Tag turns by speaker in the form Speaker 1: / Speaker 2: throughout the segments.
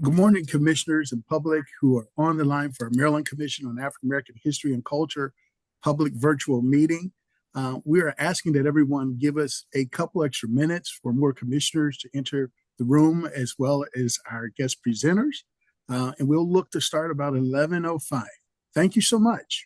Speaker 1: Good morning, commissioners and public who are on the line for our Maryland Commission on African American History and Culture public virtual meeting. We are asking that everyone give us a couple extra minutes for more commissioners to enter the room, as well as our guest presenters. And we'll look to start about 11:05. Thank you so much.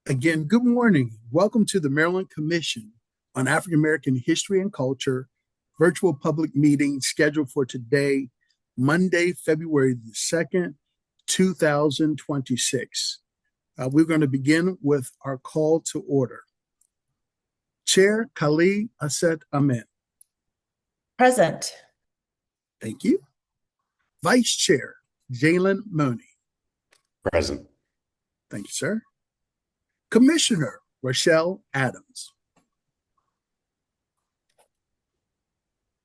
Speaker 1: Again, good morning. Welcome to the Maryland Commission on African American History and Culture virtual public meeting scheduled for today, Monday, February the 2nd, 2026. We're going to begin with our call to order. Chair Kali Aset Amen.
Speaker 2: Present.
Speaker 1: Thank you. Vice Chair Jalen Money.
Speaker 3: Present.
Speaker 1: Thank you, sir. Commissioner Rochelle Adams.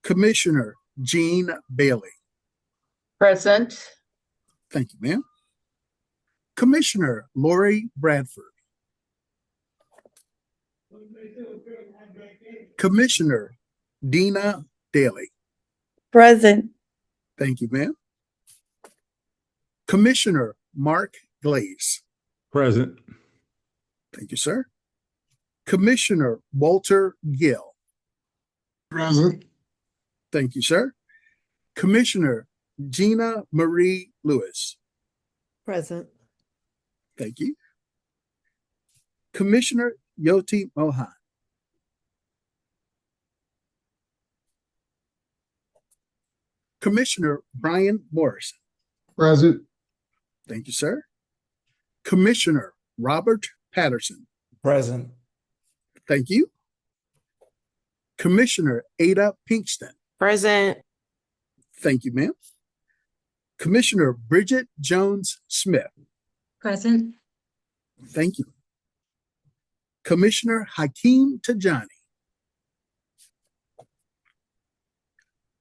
Speaker 1: Commissioner Jean Bailey.
Speaker 2: Present.
Speaker 1: Thank you, ma'am. Commissioner Lori Bradford. Commissioner Dina Daly.
Speaker 2: Present.
Speaker 1: Thank you, ma'am. Commissioner Mark Glaze.
Speaker 3: Present.
Speaker 1: Thank you, sir. Commissioner Walter Gill.
Speaker 3: Present.
Speaker 1: Thank you, sir. Commissioner Gina Marie Lewis.
Speaker 2: Present.
Speaker 1: Thank you. Commissioner Yoti Mohan. Commissioner Brian Morrison.
Speaker 3: Present.
Speaker 1: Thank you, sir. Commissioner Robert Patterson.
Speaker 3: Present.
Speaker 1: Thank you. Commissioner Ada Pinkston.
Speaker 2: Present.
Speaker 1: Thank you, ma'am. Commissioner Bridget Jones Smith.
Speaker 2: Present.
Speaker 1: Thank you. Commissioner Hakeem Tajani.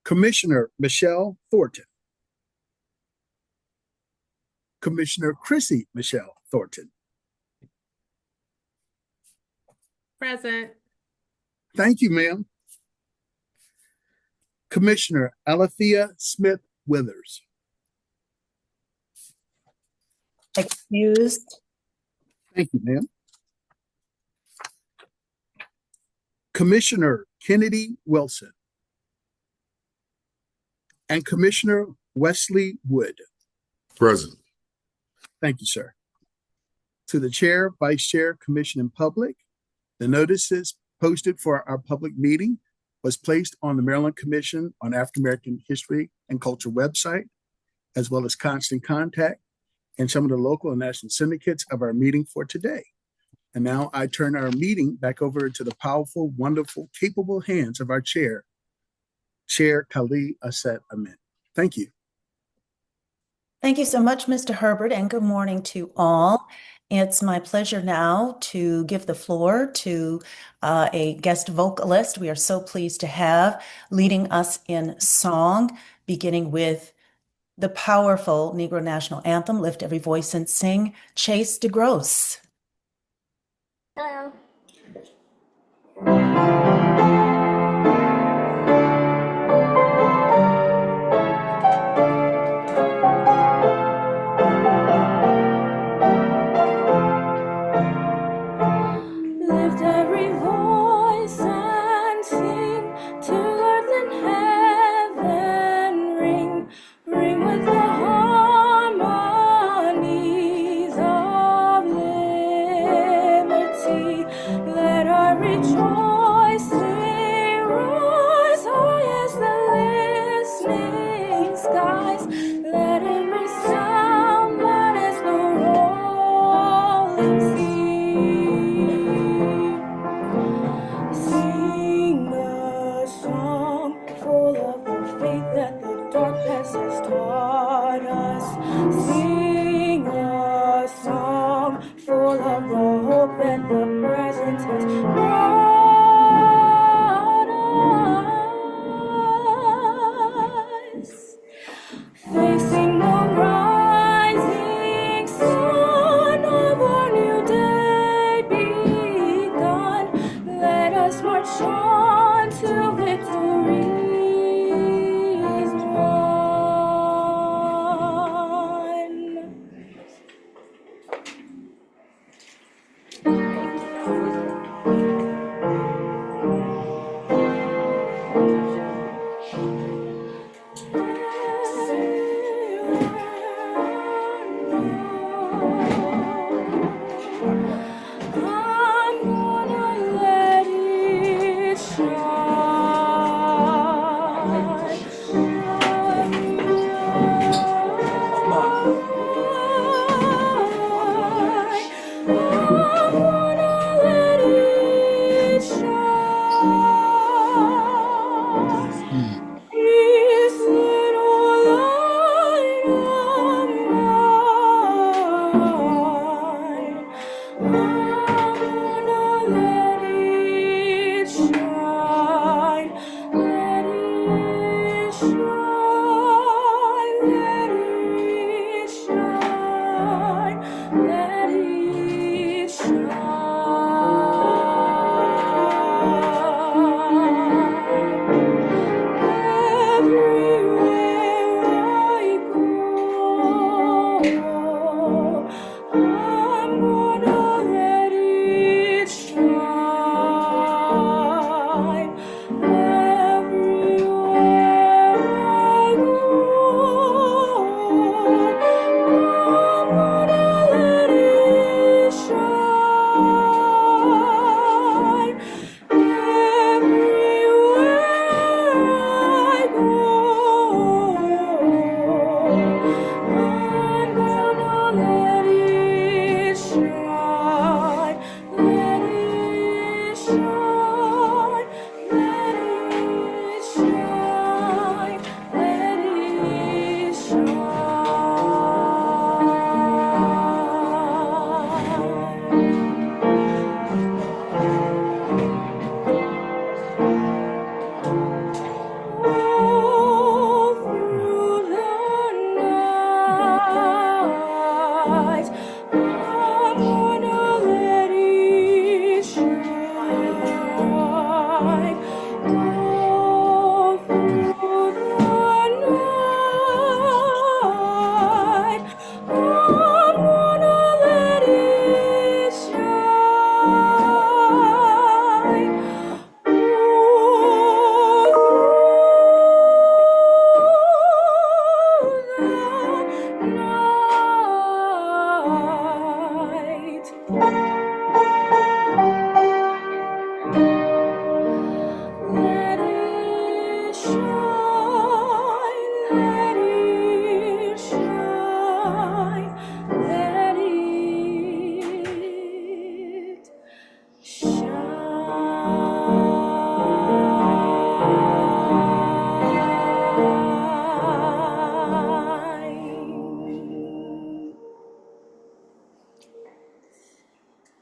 Speaker 1: Commissioner Michelle Thornton. Commissioner Chrissy Michelle Thornton.
Speaker 2: Present.
Speaker 1: Thank you, ma'am. Commissioner Alethea Smith Withers.
Speaker 2: Excused.
Speaker 1: Thank you, ma'am. Commissioner Kennedy Wilson. And Commissioner Wesley Wood.
Speaker 3: Present.
Speaker 1: Thank you, sir. To the chair, vice chair, commission, and public, the notices posted for our public meeting was placed on the Maryland Commission on African American History and Culture website, as well as constant contact and some of the local and national syndicates of our meeting for today. And now I turn our meeting back over to the powerful, wonderful, capable hands of our chair, Chair Kali Aset Amen. Thank you.
Speaker 4: Thank you so much, Mr. Herbert, and good morning to all. It's my pleasure now to give the floor to a guest vocalist we are so pleased to have leading us in song, beginning with the powerful Negro National Anthem, Lift Every Voice and Sing, Chase DeGross.
Speaker 5: Hello. Lift every voice and sing to earth and heaven ring, ring with the harmonies of liberty. Let our rejoicing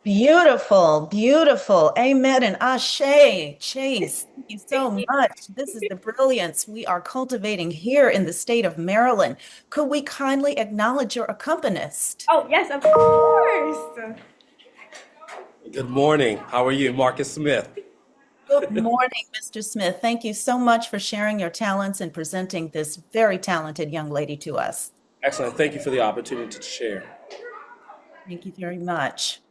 Speaker 4: Beautiful, beautiful. Amen and ashe. Chase, thank you so much. This is the brilliance we are cultivating here in the state of Maryland. Could we kindly acknowledge your accompanist?
Speaker 5: Oh, yes, of course.
Speaker 6: Good morning. How are you, Marcus Smith?
Speaker 4: Good morning, Mr. Smith. Thank you so much for sharing your talents and presenting this very talented young lady to us.
Speaker 6: Excellent. Thank you for the opportunity to share.
Speaker 4: Thank you very much.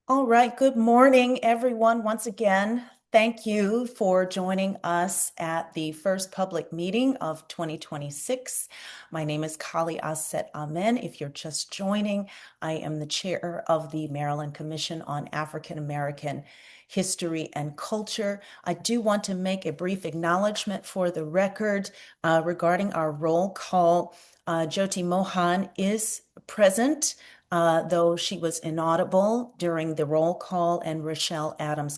Speaker 4: All right. Good morning, everyone. Once again, thank you for joining us at the first public meeting of 2026. My name is Kali Aset Amen. If you're just joining, I am the chair of the Maryland Commission on African American History and Culture. I do want to make a brief acknowledgement for the record regarding our roll call. Jyoti Mohan is present, though she was inaudible during the roll call, and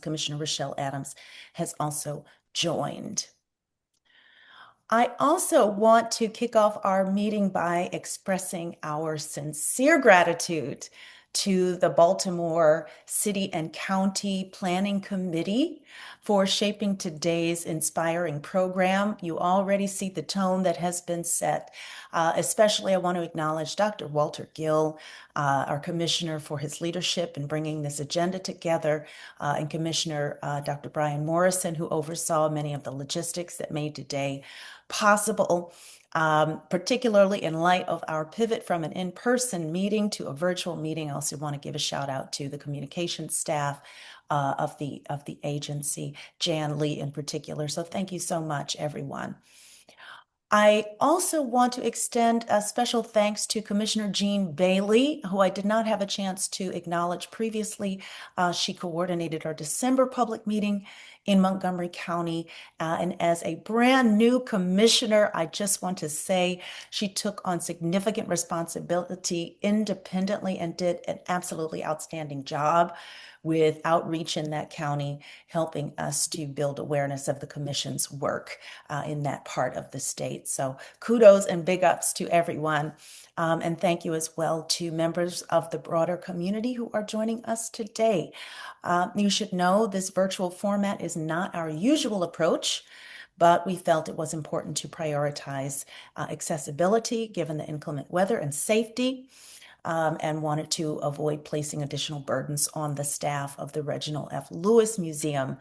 Speaker 4: Commissioner Rochelle Adams has also joined. I also want to kick off our meeting by expressing our sincere gratitude to the Baltimore City and County Planning Committee for shaping today's inspiring program. You already see the tone that has been set. Especially, I want to acknowledge Dr. Walter Gill, our commissioner, for his leadership in bringing this agenda together, and Commissioner Dr. Brian Morrison, who oversaw many of the logistics that made today possible. Particularly in light of our pivot from an in-person meeting to a virtual meeting. I also want to give a shout out to the communications staff of the agency, Jan Lee in particular. So thank you so much, everyone. I also want to extend a special thanks to Commissioner Jean Bailey, who I did not have a chance to acknowledge previously. She coordinated our December public meeting in Montgomery County. And as a brand new commissioner, I just want to say she took on significant responsibility independently and did an absolutely outstanding job with outreach in that county, helping us to build awareness of the commission's work in that part of the state. So kudos and big ups to everyone. And thank you as well to members of the broader community who are joining us today. You should know this virtual format is not our usual approach, but we felt it was important to prioritize accessibility given the inclement weather and safety. And wanted to avoid placing additional burdens on the staff of the Reginald F. Lewis Museum,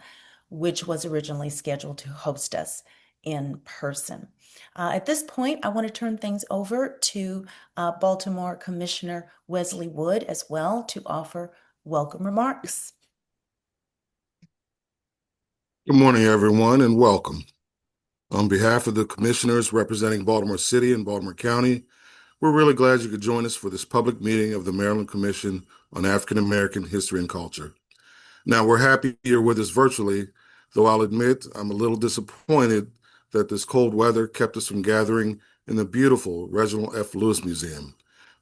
Speaker 4: which was originally scheduled to host us in person. At this point, I want to turn things over to Baltimore Commissioner Wesley Wood as well to offer welcome remarks.
Speaker 3: Good morning, everyone, and welcome. On behalf of the commissioners representing Baltimore City and Baltimore County, we're really glad you could join us for this public meeting of the Maryland Commission on African American History and Culture. Now, we're happy you're with us virtually, though I'll admit I'm a little disappointed that this cold weather kept us from gathering in the beautiful Reginald F. Lewis Museum.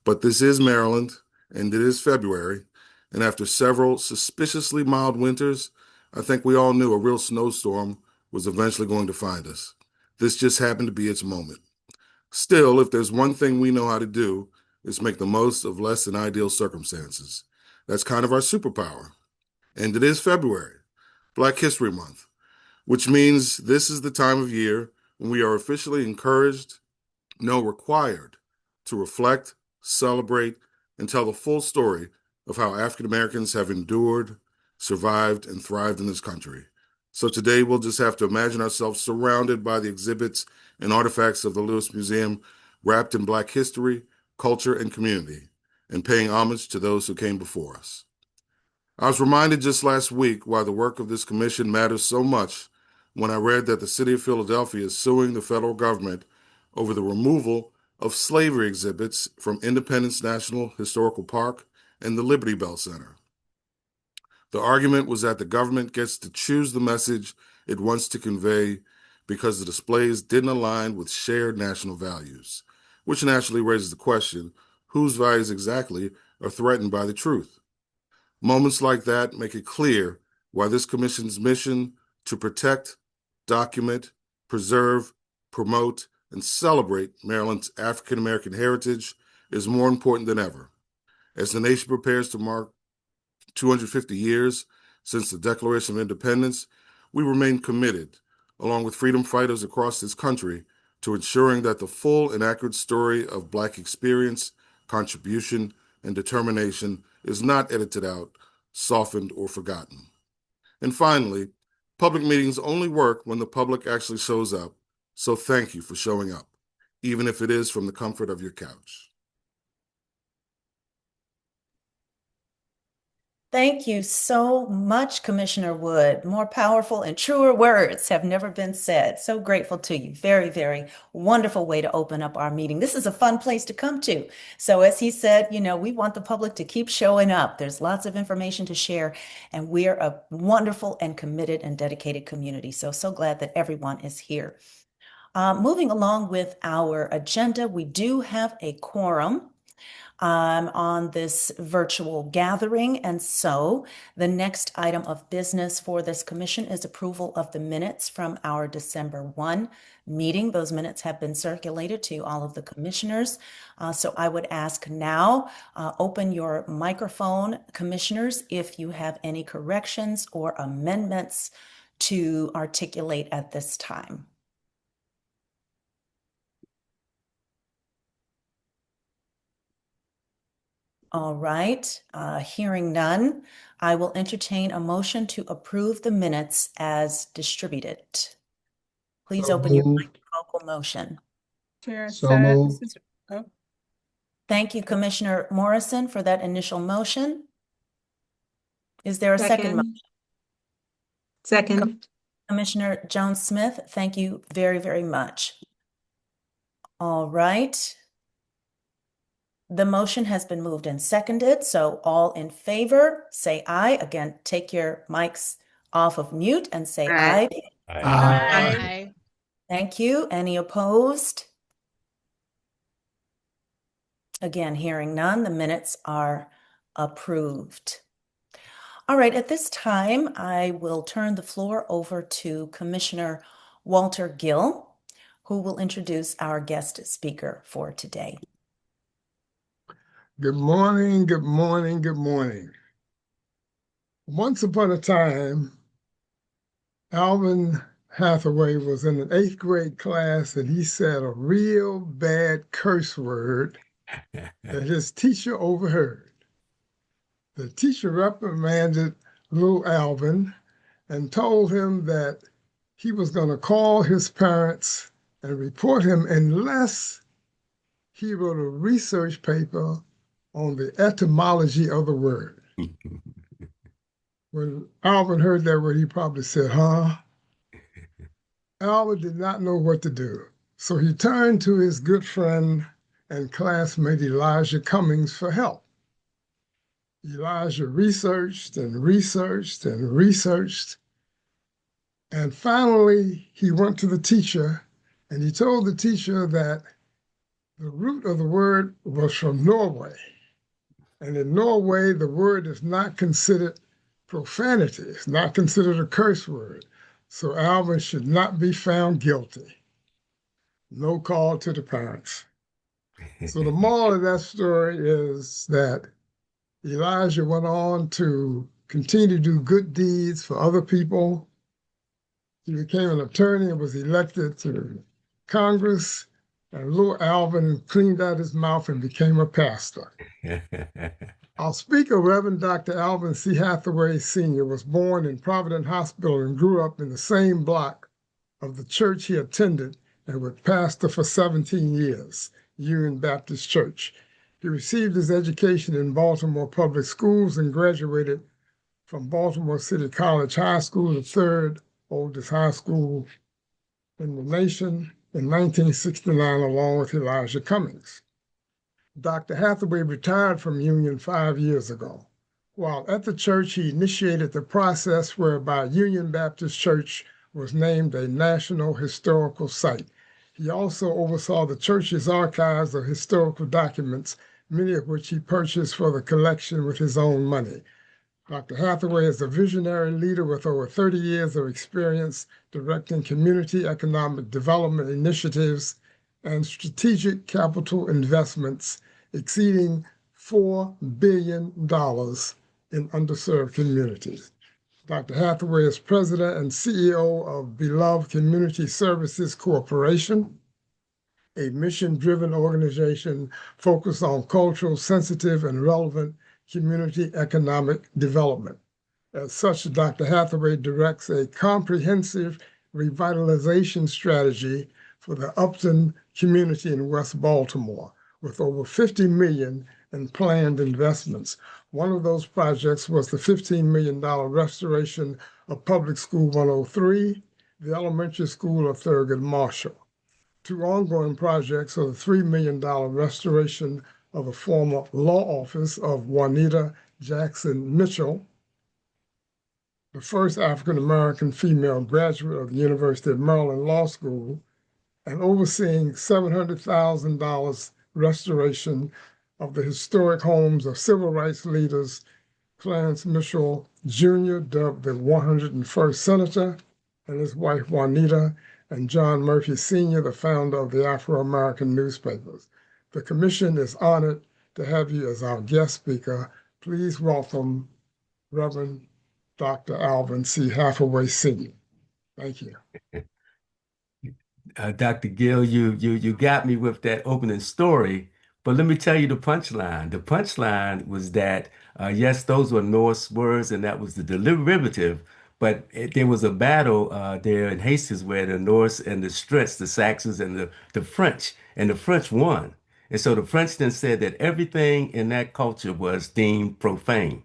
Speaker 3: But this is Maryland, and it is February, and after several suspiciously mild winters, I think we all knew a real snowstorm was eventually going to find us. This just happened to be its moment. Still, if there's one thing we know how to do, it's make the most of less than ideal circumstances. That's kind of our superpower. And it is February, Black History Month, which means this is the time of year when we are officially encouraged, no, required, to reflect, celebrate, and tell the full story of how African Americans have endured, survived, and thrived in this country. So today we'll just have to imagine ourselves surrounded by the exhibits and artifacts of the Lewis Museum, wrapped in Black history, culture, and community, and paying homage to those who came before us. I was reminded just last week why the work of this commission matters so much when I read that the city of Philadelphia is suing the federal government over the removal of slavery exhibits from Independence National Historical Park and the Liberty Bell Center. The argument was that the government gets to choose the message it wants to convey because the displays didn't align with shared national values, which naturally raises the question, whose values exactly are threatened by the truth? Moments like that make it clear why this commission's mission to protect, document, preserve, promote, and celebrate Maryland's African American heritage is more important than ever. As the nation prepares to mark 250 years since the Declaration of Independence, we remain committed, along with freedom fighters across this country, to ensuring that the full and accurate story of Black experience, contribution, and determination is not edited out, softened, or forgotten. And finally, public meetings only work when the public actually shows up, so thank you for showing up, even if it is from the comfort of your couch.
Speaker 4: Thank you so much, Commissioner Wood. More powerful and truer words have never been said. So grateful to you. Very, very wonderful way to open up our meeting. This is a fun place to come to. So as he said, we want the public to keep showing up. There's lots of information to share, and we're a wonderful and committed and dedicated community. So glad that everyone is here. Moving along with our agenda, we do have a quorum on this virtual gathering. And so the next item of business for this commission is approval of the minutes from our December 1 meeting. Those minutes have been circulated to all of the commissioners. So I would ask now, open your microphone, commissioners, if you have any corrections or amendments to articulate at this time. All right, hearing none, I will entertain a motion to approve the minutes as distributed. Please open your mic, vocal motion.
Speaker 2: Chair,
Speaker 1: So moved.
Speaker 4: Thank you, Commissioner Morrison, for that initial motion. Is there a second motion?
Speaker 2: Second.
Speaker 4: Commissioner Jones-Smith, thank you very, very much. All right. The motion has been moved and seconded, so all in favor, say aye. Again, take your mics off of mute and say aye.
Speaker 2: Aye.
Speaker 4: Thank you. Any opposed? Again, hearing none, the minutes are approved. All right, at this time, I will turn the floor over to Commissioner Walter Gill, who will introduce our guest speaker for today.
Speaker 7: Good morning, good morning, good morning. Once upon a time, Alvin Hathaway was in an 8th grade class and he said a real bad curse word that his teacher overheard. The teacher reprimanded little Alvin and told him that he was going to call his parents and report him unless he wrote a research paper on the etymology of the word. When Alvin heard that word, he probably said, huh? Alvin did not know what to do. So he turned to his good friend and classmate Elijah Cummings for help. Elijah researched and researched and researched. And finally, he went to the teacher and he told the teacher that the root of the word was from Norway. And in Norway, the word is not considered profanity. It's not considered a curse word. So Alvin should not be found guilty. No call to the parents. So the moral of that story is that Elijah went on to continue to do good deeds for other people. He became an attorney and was elected to Congress. And little Alvin cleaned out his mouth and became a pastor. Our speaker, Reverend Dr. Alvin C. Hathaway Sr., was born in Providence Hospital and grew up in the same block of the church he attended and was pastor for 17 years, Union Baptist Church. He received his education in Baltimore public schools and graduated from Baltimore City College High School, the 3rd oldest high school in the nation, in 1969, along with Elijah Cummings. Dr. Hathaway retired from Union 5 years ago. While at the church, he initiated the process whereby Union Baptist Church was named a National Historical Site. He also oversaw the church's archives of historical documents, many of which he purchased for the collection with his own money. Dr. Hathaway is a visionary leader with over 30 years of experience directing community economic development initiatives and strategic capital investments exceeding $4 billion in underserved communities. Dr. Hathaway is president and CEO of Beloved Community Services Corporation, a mission-driven organization focused on cultural, sensitive, and relevant community economic development. As such, Dr. Hathaway directs a comprehensive revitalization strategy for the Upton community in West Baltimore, with over $50 million in planned investments. One of those projects was the $15 million restoration of Public School 103, the elementary school of Thurgood Marshall. Two ongoing projects are the $3 million restoration of the former law office of Juanita Jackson Mitchell, the first African-American female graduate of the University of Maryland Law School, and overseeing $700,000 restoration of the historic homes of civil rights leaders Clarence Mitchell Jr., dubbed the 101st Senator, and his wife Juanita, and John Murphy Sr., the founder of the Afro-American newspapers. The commission is honored to have you as our guest speaker. Please welcome Reverend Dr. Alvin C. Hathaway Sr. Thank you.
Speaker 8: Dr. Gill, you got me with that opening story, but let me tell you the punchline. The punchline was that yes, those were Norse words, and that was the derivative. But there was a battle there in Hastings where the Norse and the Strits, the Saxons and the French, and the French won. And so the French then said that everything in that culture was deemed profane.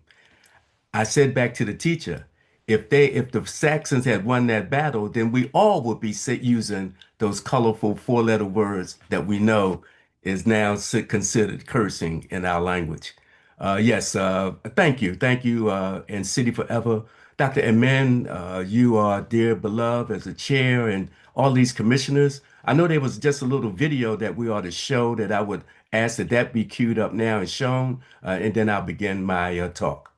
Speaker 8: I said back to the teacher, if the Saxons had won that battle, then we all would be using those colorful four-letter words that we know is now considered cursing in our language. Yes, thank you, and City Forever. Dr. Amen, you are dear beloved as a chair and all these commissioners. I know there was just a little video that we ought to show that I would ask that be queued up now and shown, and then I'll begin my talk.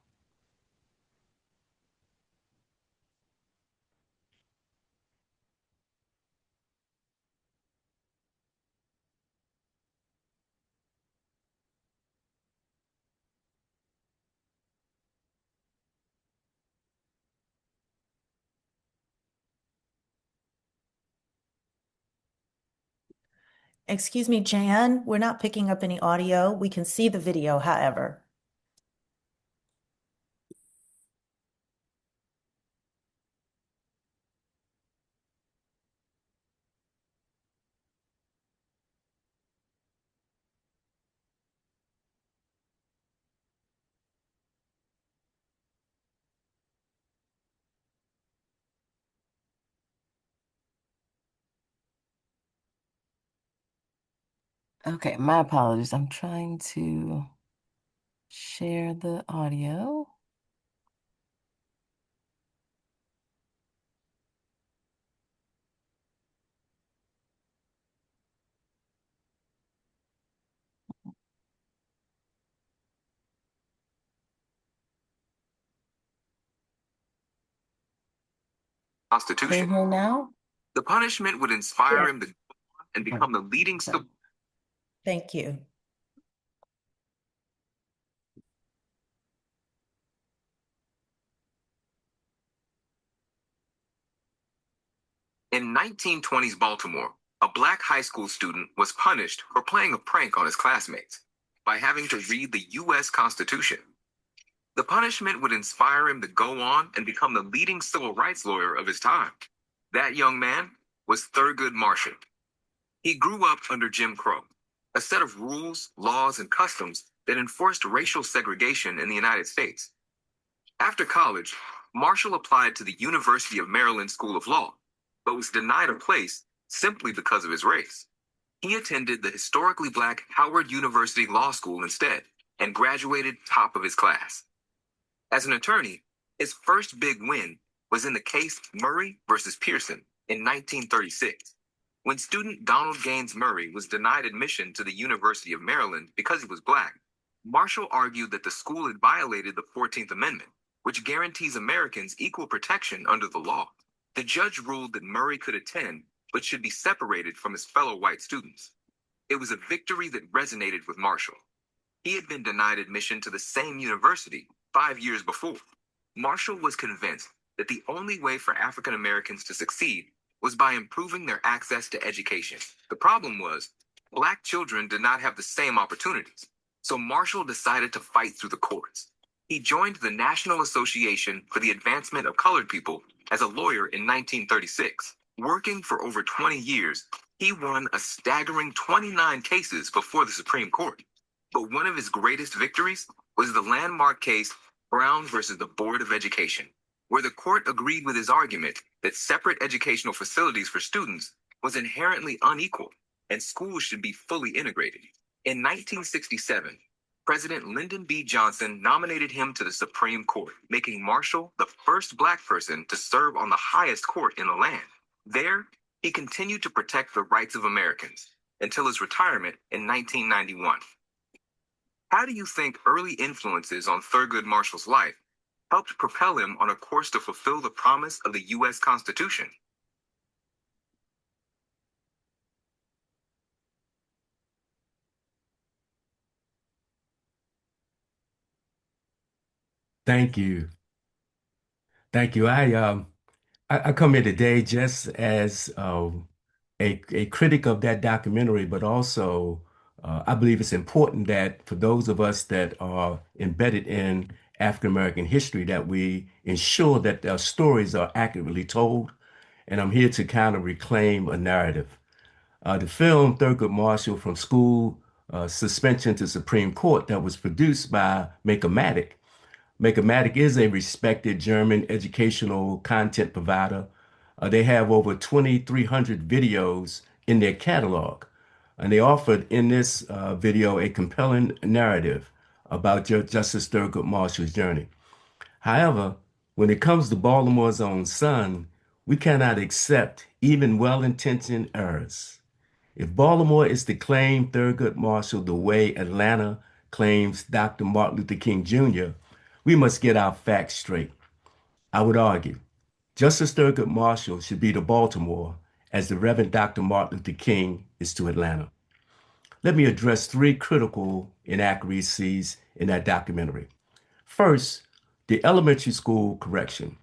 Speaker 4: Excuse me, Jan, we're not picking up any audio. We can see the video, however.
Speaker 9: Okay, my apologies. I'm trying to share the audio. Constitution. Here now? The punishment would inspire him to go on and become the leading.
Speaker 4: Thank you.
Speaker 9: In 1920s Baltimore, a black high school student was punished for playing a prank on his classmates by having to read the U.S. Constitution. The punishment would inspire him to go on and become the leading civil rights lawyer of his time. That young man was Thurgood Marshall. He grew up under Jim Crow, a set of rules, laws, and customs that enforced racial segregation in the United States. After college, Marshall applied to the University of Maryland School of Law, but was denied a place simply because of his race. He attended the historically black Howard University Law School instead and graduated top of his class. As an attorney, his first big win was in the case Murray versus Pearson in 1936, when student Donald Gaines Murray was denied admission to the University of Maryland because he was black. Marshall argued that the school had violated the 14th Amendment, which guarantees Americans equal protection under the law. The judge ruled that Murray could attend, but should be separated from his fellow white students. It was a victory that resonated with Marshall. He had been denied admission to the same university 5 years before. Marshall was convinced that the only way for African Americans to succeed was by improving their access to education. The problem was, Black children did not have the same opportunities, so Marshall decided to fight through the courts. He joined the National Association for the Advancement of Colored People as a lawyer in 1936. Working for over 20 years, he won a staggering 29 cases before the Supreme Court. But one of his greatest victories was the landmark case Brown versus the Board of Education, where the court agreed with his argument that separate educational facilities for students was inherently unequal and schools should be fully integrated. In 1967, President Lyndon B. Johnson nominated him to the Supreme Court, making Marshall the first Black person to serve on the highest court in the land. There, he continued to protect the rights of Americans until his retirement in 1991. How do you think early influences on Thurgood Marshall's life helped propel him on a course to fulfill the promise of the U.S. Constitution?
Speaker 8: Thank you. Thank you. I come here today just as a critic of that documentary, but also I believe it's important that for those of us that are embedded in African American history, that we ensure that our stories are accurately told. And I'm here to kind of reclaim a narrative. The film Thurgood Marshall from School Suspension to Supreme Court that was produced by MCAAHC. MCAAHC is a respected German educational content provider. They have over 2,300 videos in their catalog. And they offered in this video a compelling narrative about Justice Thurgood Marshall's journey. However, when it comes to Baltimore's own son, we cannot accept even well-intentioned errors. If Baltimore is to claim Thurgood Marshall the way Atlanta claims Dr. Martin Luther King Jr., we must get our facts straight. I would argue Justice Thurgood Marshall should be to Baltimore as the Reverend Dr. Martin Luther King is to Atlanta. Let me address 3 critical inaccuracies in that documentary. First, the elementary school correction.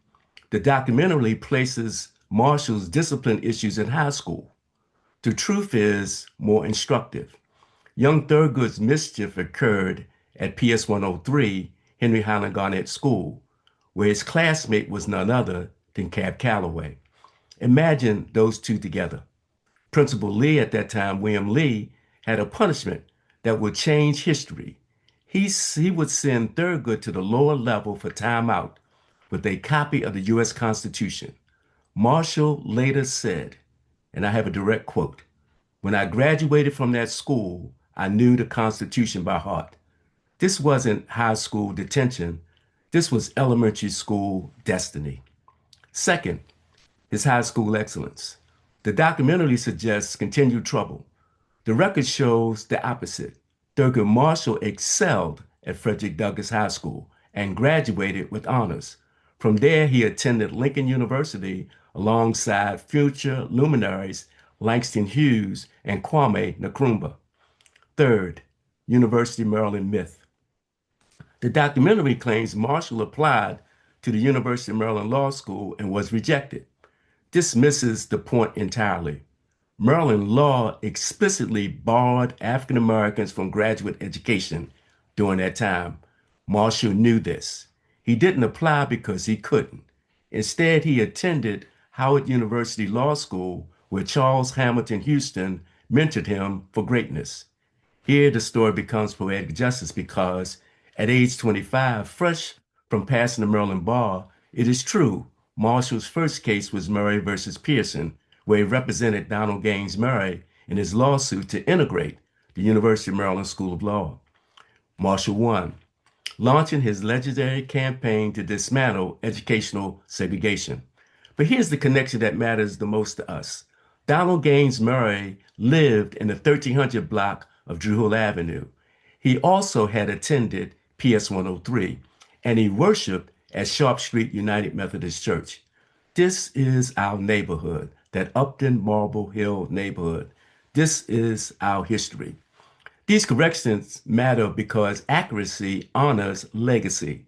Speaker 8: The documentary places Marshall's discipline issues in high school. The truth is more instructive. Young Thurgood's mischief occurred at PS 103 Henry Highland Garnett School, where his classmate was none other than Cab Calloway. Imagine those two together. Principal Lee at that time, William Lee, had a punishment that would change history. He would send Thurgood to the lower level for timeout with a copy of the U.S. Constitution. Marshall later said, and I have a direct quote, "When I graduated from that school, I knew the Constitution by heart." This wasn't high school detention. This was elementary school destiny. Second, his high school excellence. The documentary suggests continued trouble. The record shows the opposite. Thurgood Marshall excelled at Frederick Douglass High School and graduated with honors. From there, he attended Lincoln University alongside future luminaries Langston Hughes and Kwame Nkrumah. Third, University of Maryland myth. The documentary claims Marshall applied to the University of Maryland Law School and was rejected. This misses the point entirely. Maryland law explicitly barred African Americans from graduate education during that time. Marshall knew this. He didn't apply because he couldn't. Instead, he attended Howard University Law School, where Charles Hamilton Houston mentored him for greatness. Here, the story becomes poetic justice because at age 25, fresh from passing the Maryland bar, it is true, Marshall's first case was Murray versus Pearson, where he represented Donald Gaines Murray in his lawsuit to integrate the University of Maryland School of Law. Marshall won, launching his legendary campaign to dismantle educational segregation. But here's the connection that matters the most to us. Donald Gaines Murray lived in the 1300 block of Drew Hill Avenue. He also had attended PS 103, and he worshiped at Sharp Street United Methodist Church. This is our neighborhood, that Upton Marble Hill neighborhood. This is our history. These corrections matter because accuracy honors legacy.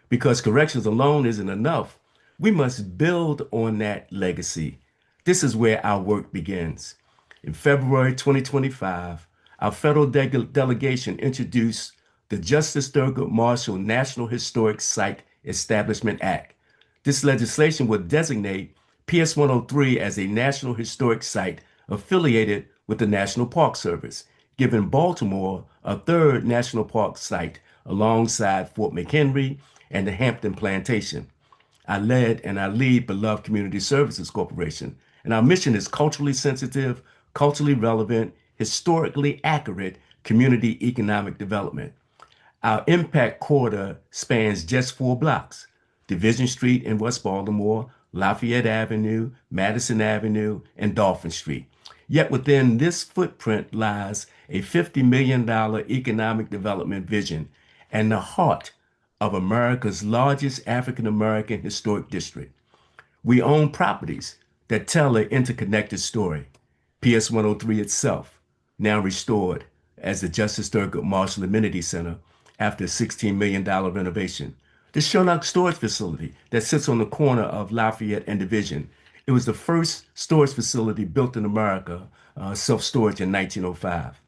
Speaker 8: Because corrections alone isn't enough, we must build on that legacy. This is where our work begins. In February 2025, our federal delegation introduced the Justice Thurgood Marshall National Historic Site Establishment Act. This legislation would designate PS 103 as a National Historic Site affiliated with the National Park Service, giving Baltimore a third national park site alongside Fort McHenry and the Hampton Plantation. I led and I lead Beloved Community Services Corporation, and our mission is culturally sensitive, culturally relevant, historically accurate community economic development. Our impact corridor spans just 4 blocks: Division Street in West Baltimore, Lafayette Avenue, Madison Avenue, and Dolphin Street. Yet within this footprint lies a $50 million economic development vision and the heart of America's largest African American historic district. We own properties that tell an interconnected story. PS 103 itself, now restored as the Justice Thurgood Marshall Amenity Center after a $16 million renovation. The Sherlock Storage Facility that sits on the corner of Lafayette and Division. It was the first storage facility built in America, self-storage in 1905.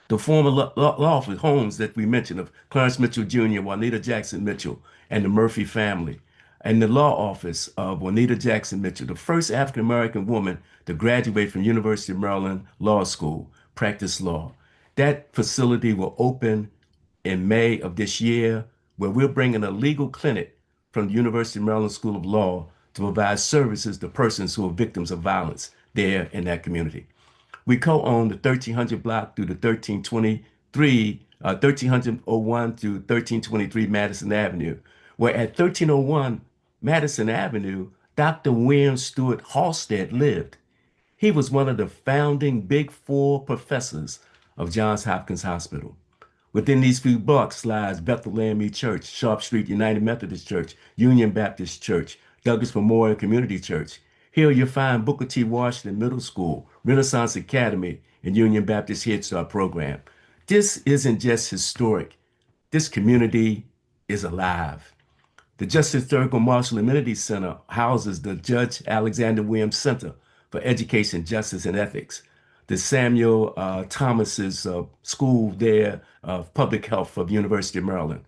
Speaker 8: The former law office homes that we mentioned of Clarence Mitchell Jr., Juanita Jackson Mitchell, and the Murphy family, and the law office of Juanita Jackson Mitchell, the first African-American woman to graduate from University of Maryland Law School, practice law. That facility will open in May of this year, where we're bringing a legal clinic from the University of Maryland School of Law to provide services to persons who are victims of violence there in that community. We co-own the 1300 block through the 1301 to 1323 Madison Avenue, where at 1301 Madison Avenue, Dr. William Stewart Halstead lived. He was one of the founding Big Four professors of Johns Hopkins Hospital. Within these few blocks lies Bethel AME Church, Sharp Street United Methodist Church, Union Baptist Church, Douglas Memorial Community Church. Here you'll find Booker T. Washington Middle School, Renaissance Academy, and Union Baptist Head Start Program. This isn't just historic. This community is alive. The Justice Thurgood Marshall Amenity Center houses the Judge Alexander Williams Center for Education, Justice, and Ethics, the Samuel Thomas's school there of public health of University of Maryland.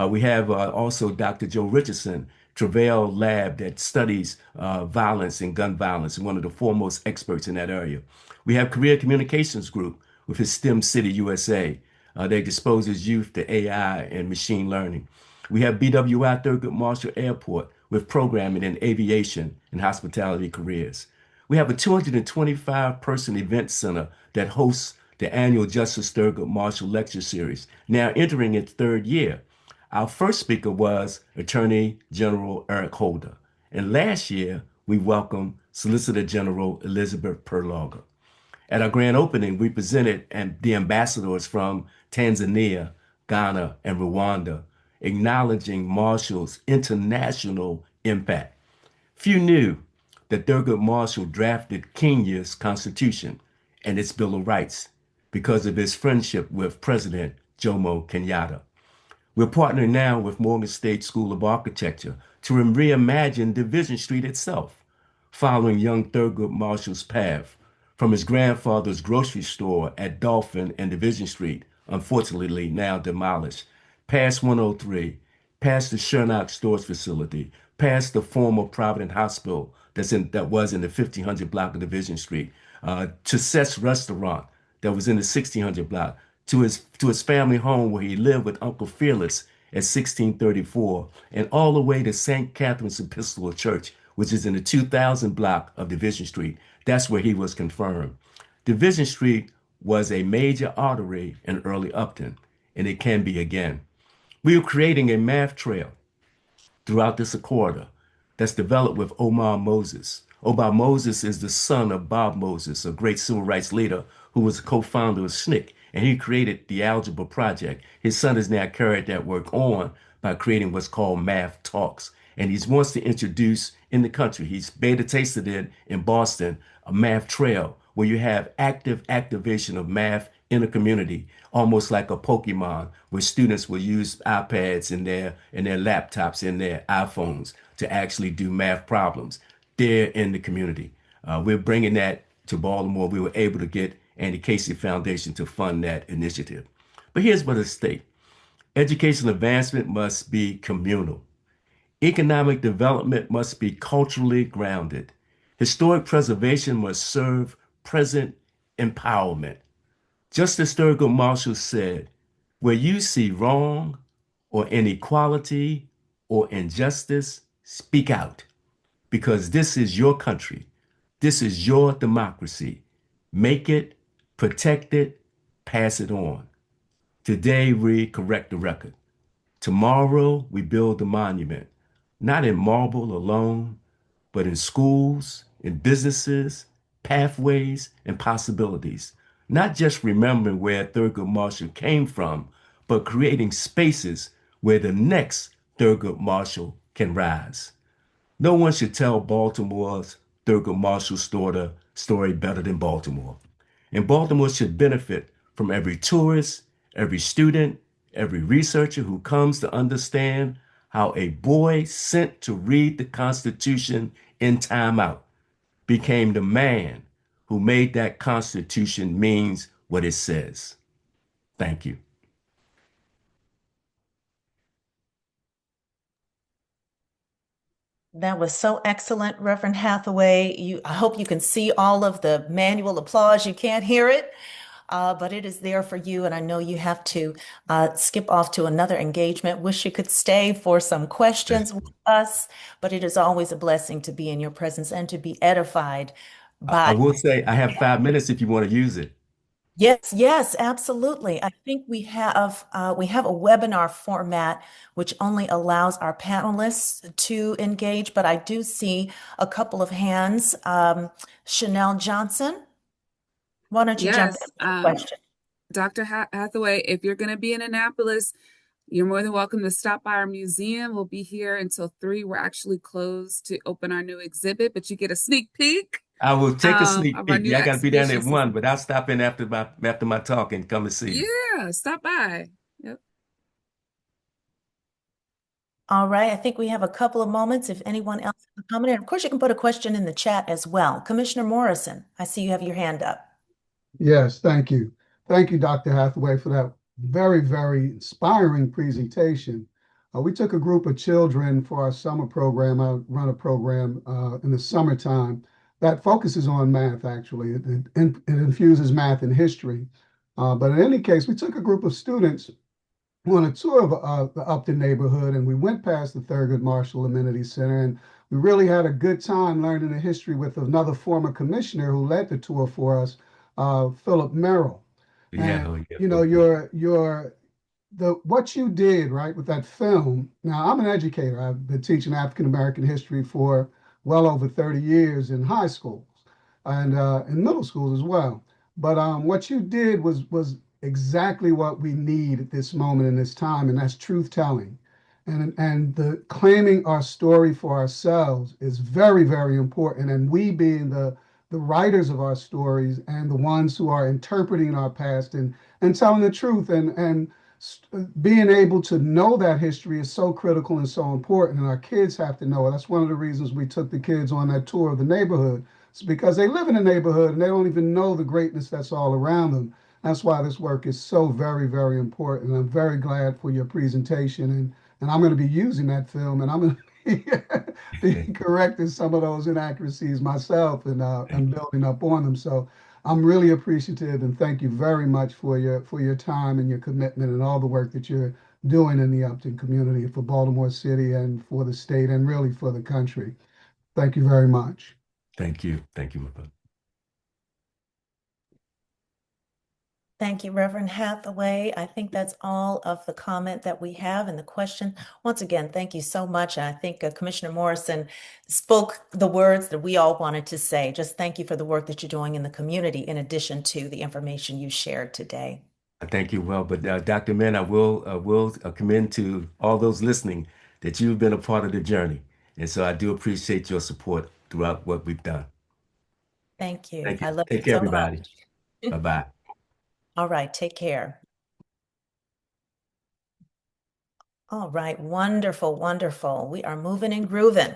Speaker 8: We have also Dr. Joe Richardson, Travail Lab that studies violence and gun violence, and one of the foremost experts in that area. We have Career Communications Group with his STEM City USA that exposes youth to AI and machine learning. We have BWI Thurgood Marshall Airport with programming in aviation and hospitality careers. We have a 225-person event center that hosts the annual Justice Thurgood Marshall Lecture Series, now entering its 3rd year. Our first speaker was Attorney General Eric Holder. And last year, we welcomed Solicitor General Elizabeth Perloga. At our grand opening, we presented the ambassadors from Tanzania, Ghana, and Rwanda, acknowledging Marshall's international impact. Few knew that Thurgood Marshall drafted Kenya's constitution and its Bill of Rights because of his friendship with President Jomo Kenyatta. We're partnering now with Morgan State School of Architecture to reimagine Division Street itself, following young Thurgood Marshall's path from his grandfather's grocery store at Dolphin and Division Street, unfortunately now demolished, past 103, past the Sherlock Storage Facility, past the former Providence Hospital that was in the 1500 block of Division Street, to Seth's Restaurant that was in the 1600 block, to his family home where he lived with Uncle Fearless at 1634, and all the way to St. Catherine's Episcopal Church, which is in the 2000 block of Division Street. That's where he was confirmed. Division Street was a major artery in early Upton, and it can be again. We are creating a math trail throughout this corridor that's developed with Omar Moses. Omar Moses is the son of Bob Moses, a great civil rights leader who was a co-founder of SNCC, and he created the Algebra Project. His son has now carried that work on by creating what's called Math Talks. And he wants to introduce in the country, he's beta tasted it in Boston, a math trail where you have active activation of math in a community, almost like a Pokemon, where students will use iPads and their laptops and their iPhones to actually do math problems. They're in the community. We're bringing that to Baltimore. We were able to get Andy Casey Foundation to fund that initiative. But here's what it states. Educational advancement must be communal. Economic development must be culturally grounded. Historic preservation must serve present empowerment. Just as Thurgood Marshall said, where you see wrong or inequality or injustice, speak out, because this is your country. This is your democracy. Make it, protect it, pass it on. Today, we correct the record. Tomorrow, we build the monument, not in marble alone, but in schools, in businesses, pathways, and possibilities. Not just remembering where Thurgood Marshall came from, but creating spaces where the next Thurgood Marshall can rise. No one should tell Baltimore's Thurgood Marshall story better than Baltimore. And Baltimore should benefit from every tourist, every student, every researcher who comes to understand how a boy sent to read the Constitution in timeout became the man who made that Constitution means what it says. Thank you.
Speaker 4: That was so excellent, Reverend Hathaway. I hope you can see all of the manual applause. You can't hear it, but it is there for you. And I know you have to skip off to another engagement. Wish you could stay for some questions with us, but it is always a blessing to be in your presence and to be edified
Speaker 8: I
Speaker 4: by.
Speaker 8: will say I have 5 minutes if you want to use it.
Speaker 4: Yes, yes, absolutely. I think we have a webinar format which only allows our panelists to engage, but I do see a couple of hands. Chanel Johnson, why don't you jump
Speaker 2: Yes,
Speaker 4: in with a question?
Speaker 2: Dr. Hathaway, if you're going to be in Annapolis, you're more than welcome to stop by our museum. We'll be here until 3. We're actually closed to open our new exhibit, but you get a sneak peek
Speaker 8: I will take a sneak
Speaker 2: of our
Speaker 8: peek.
Speaker 2: new
Speaker 8: Yeah, I got to be down at
Speaker 2: exhibitions.
Speaker 8: 1, but I'll stop in after my talk and come and see you.
Speaker 2: Yeah, stop by. Yep.
Speaker 4: All right, I think we have a couple of moments if anyone else has a comment. And of course, you can put a question in the chat as well. Commissioner Morrison, I see you have your hand up.
Speaker 10: Yes, thank you. Thank you, Dr. Hathaway, for that very, very inspiring presentation. We took a group of children for our summer program. I run a program in the summertime that focuses on math, actually. It infuses math and history. But in any case, we took a group of students on a tour of the Upton neighborhood, and we went past the Thurgood Marshall Amenity Center, and we really had a good time learning the history with another former commissioner who led the tour for us, Philip Merrill.
Speaker 8: Yeah,
Speaker 10: And you know, what you did, right, with that film. Now, I'm an educator. I've been teaching African American history for well over 30 years in high schools and in middle schools as well. But what you did was exactly what we need at this moment in this time, and that's truth telling. And the claiming our story for ourselves is very, very important. And we being the writers of our stories and the ones who are interpreting our past and telling the truth and being able to know that history is so critical and so important, and our kids have to know it. That's one of the reasons we took the kids on that tour of the neighborhood. It's because they live in a neighborhood and they don't even know the greatness that's all around them. That's why this work is so very, very important. I'm very glad for your presentation, and I'm going to be using that film, and I'm going to be correcting some of those inaccuracies myself and building up on them. So I'm really appreciative, and thank you very much for your time and your commitment and all the work that you're doing in the Upton community for Baltimore City and for the state and really for the country. Thank you very much.
Speaker 8: Thank you. Thank you, my brother.
Speaker 4: Thank you, Reverend Hathaway. I think that's all of the comment that we have and the question. Once again, thank you so much. I think Commissioner Morrison spoke the words that we all wanted to say. Just thank you for the work that you're doing in the community, in addition to the information you shared today.
Speaker 8: Thank you. Well, but Dr. Mann, I will commend to all those listening that you've been a part of the journey. And so I do appreciate your support throughout what we've done.
Speaker 4: Thank you.
Speaker 8: Thank you.
Speaker 4: I love
Speaker 8: Take
Speaker 4: you
Speaker 8: care,
Speaker 4: so
Speaker 8: everybody.
Speaker 4: much.
Speaker 8: Bye-bye.
Speaker 4: All right, take care. All right, wonderful, wonderful. We are moving and grooving.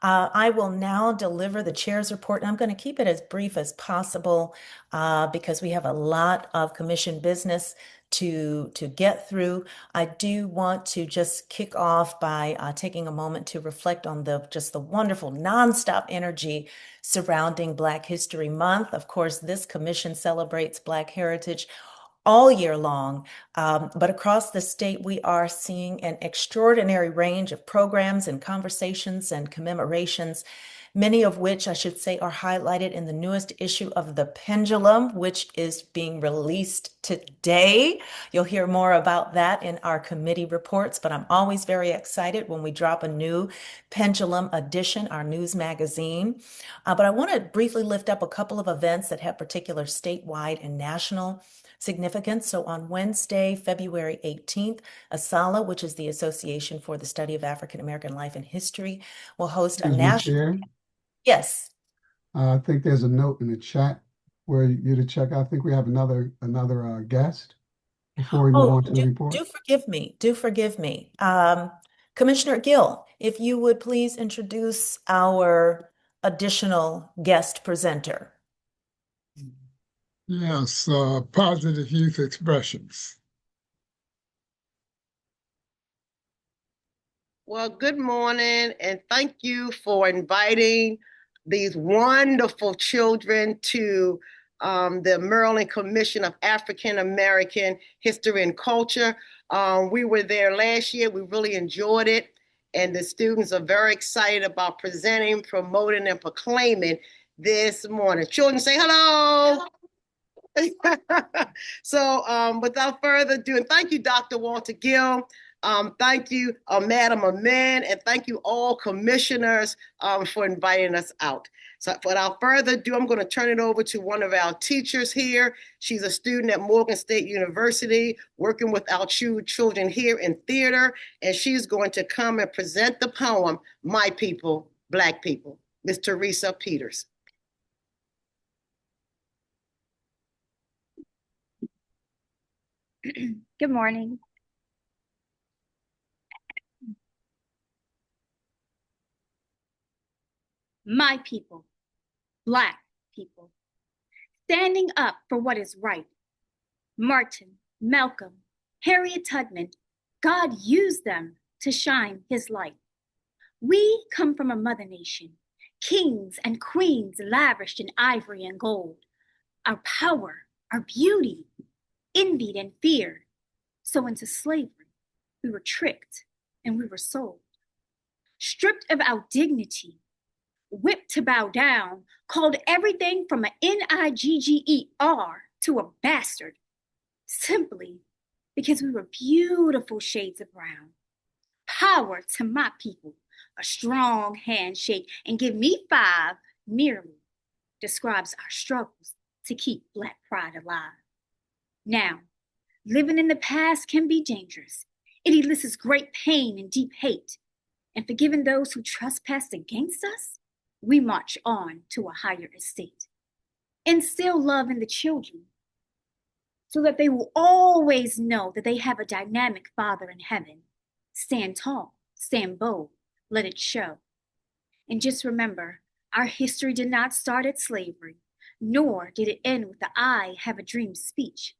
Speaker 4: I will now deliver the chair's report, and I'm going to keep it as brief as possible because we have a lot of commission business to get through. I do want to just kick off by taking a moment to reflect on just the wonderful nonstop energy surrounding Black History Month. Of course, this commission celebrates Black heritage all year long. But across the state, we are seeing an extraordinary range of programs and conversations and commemorations, many of which I should say are highlighted in the newest issue of the Pendulum, which is being released today. You'll hear more about that in our committee reports, but I'm always very excited when we drop a new Pendulum edition, our news magazine. But I want to briefly lift up a couple of events that have particular statewide and national significance. So on Wednesday, February 18th, ASALH, which is the Association for the Study of African American Life and History, will host a national...
Speaker 10: Chair.
Speaker 4: Yes.
Speaker 10: I think there's a note in the chat where you to check. I think we have another guest before we move on to the report.
Speaker 4: Do forgive me. Do forgive me. Commissioner Gill, if you would please introduce our additional guest presenter.
Speaker 7: Yes, positive youth expressions.
Speaker 11: Well, good morning, and thank you for inviting these wonderful children to the Maryland Commission of African American History and Culture. We were there last year. We really enjoyed it, and the students are very excited about presenting, promoting, and proclaiming this morning. Children, say hello. So without further ado, and thank you, Dr. Walter Gill. Thank you, Madam Amen, and thank you all commissioners for inviting us out. So without further ado, I'm going to turn it over to one of our teachers here. She's a student at Morgan State University, working with our children here in theater, and she's going to come and present the poem, My People, Black People. Ms. Teresa Peters.
Speaker 5: Good morning. My people, Black people, standing up for what is right. Martin, Malcolm, Harriet Tubman, God used them to shine his light. We come from a mother nation, kings and queens lavished in ivory and gold. Our power, our beauty, envied and feared. So into slavery, we were tricked and we were sold. Stripped of our dignity, whipped to bow down, called everything from an Nigger to a bastard, simply because we were beautiful shades of brown. Power to my people, a strong handshake, and give me 5 merely describes our struggles to keep Black pride alive. Now, living in the past can be dangerous. It elicits great pain and deep hate. And forgiving those who trespassed against us, we march on to a higher estate. Instill love in the children so that they will always know that they have a dynamic Father in heaven. Stand tall, stand bold, let it show. And just remember, our history did not start at slavery, nor did it end with the I have a dream speech.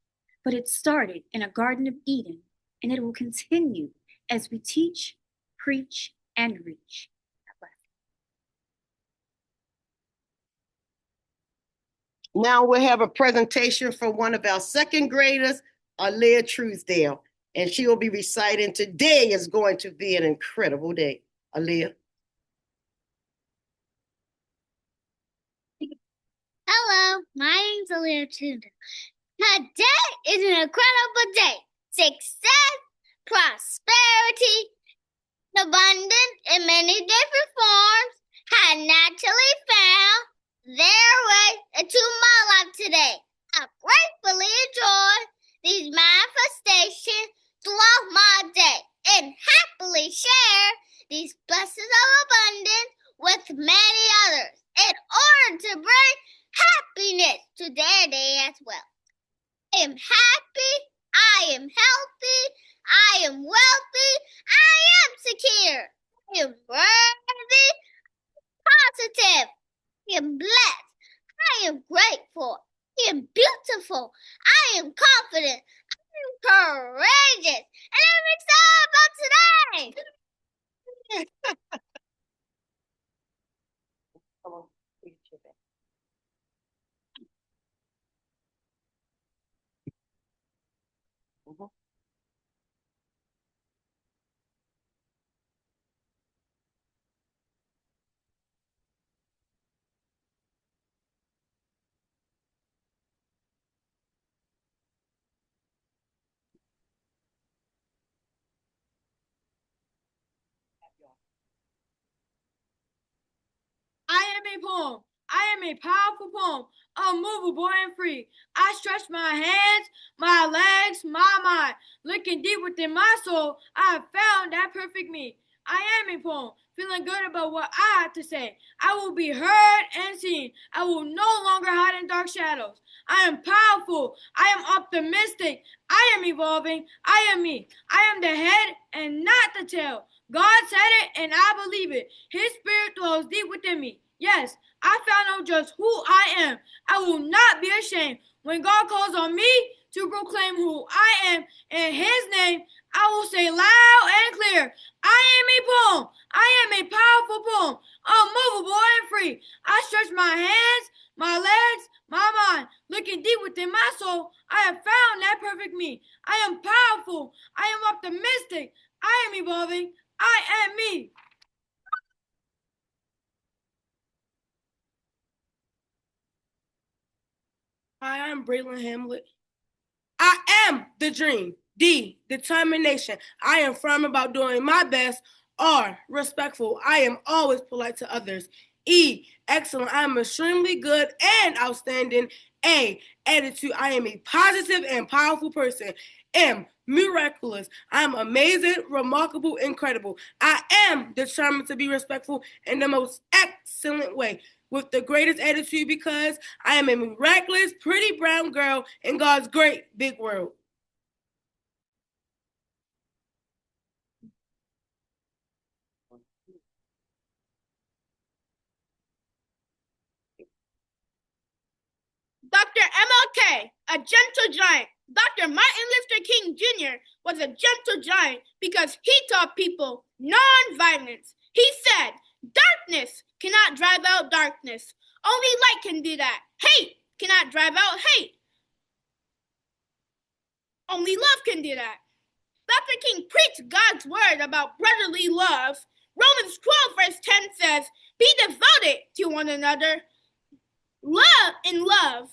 Speaker 5: But it started in a Garden of Eden, and it will continue as we teach, preach, and reach.
Speaker 11: Now we'll have a presentation from one of our second graders, Aaliyah Truesdale, and she will be reciting, "Today is going to be an incredible day." Aaliyah.
Speaker 12: Hello, my name's Aaliyah Truesdale. Today is an incredible day. Success, prosperity, abundance in many different forms had naturally found their way into my life today. I gratefully enjoy these manifestations throughout my day and happily share these blessings of abundance with many others in order to bring happiness to their day as well. I am am healthy. I am wealthy. I am secure. I am worthy. Positive. I am blessed. I am grateful. I am beautiful. I am confident. I am courageous. And I'm excited about today.
Speaker 11: Come on, reach your back.
Speaker 13: I am a poem. I am a powerful poem, unmovable and free. I stretch my hands, my legs, my mind. Looking deep within my soul, I have found that perfect me. I am a poem, feeling good about what I have to say. I will be heard and seen. I will no longer hide in dark shadows. I am powerful. I am optimistic. I am evolving. I am me. I am the head and not the tail. God said it and I believe it. His spirit dwells deep within me. Yes, I found out just who I am. I will not be ashamed. When God calls on me to proclaim who I am in his name, I will say loud and clear, I am a poem. I am a powerful poem, unmovable and free. I stretch my hands, my legs, my mind. Looking deep within my soul, I have found that perfect me. I am powerful. I am optimistic. I am evolving. I am me. Hi, I'm Braylon Hamlet. I am the dream. D, determination. I am firm about doing my best. R, respectful. I am always polite to others. E, excellent. I am extremely good and outstanding. A, attitude. I am a positive and powerful person. M, miraculous. I am amazing, remarkable, incredible. I am determined to be respectful in the most excellent way, with the greatest attitude, because I am a miraculous, pretty brown girl in God's great big world. Dr. MLK, a gentle giant. Dr. Martin Luther King Jr. was a gentle giant because he taught people non-violence. He said, darkness cannot drive out darkness. Only light can do that. Hate cannot drive out hate. Only love can do that. Dr. King preached God's word about brotherly love. Romans 12 verse 10 says, be devoted to one another. Love in love.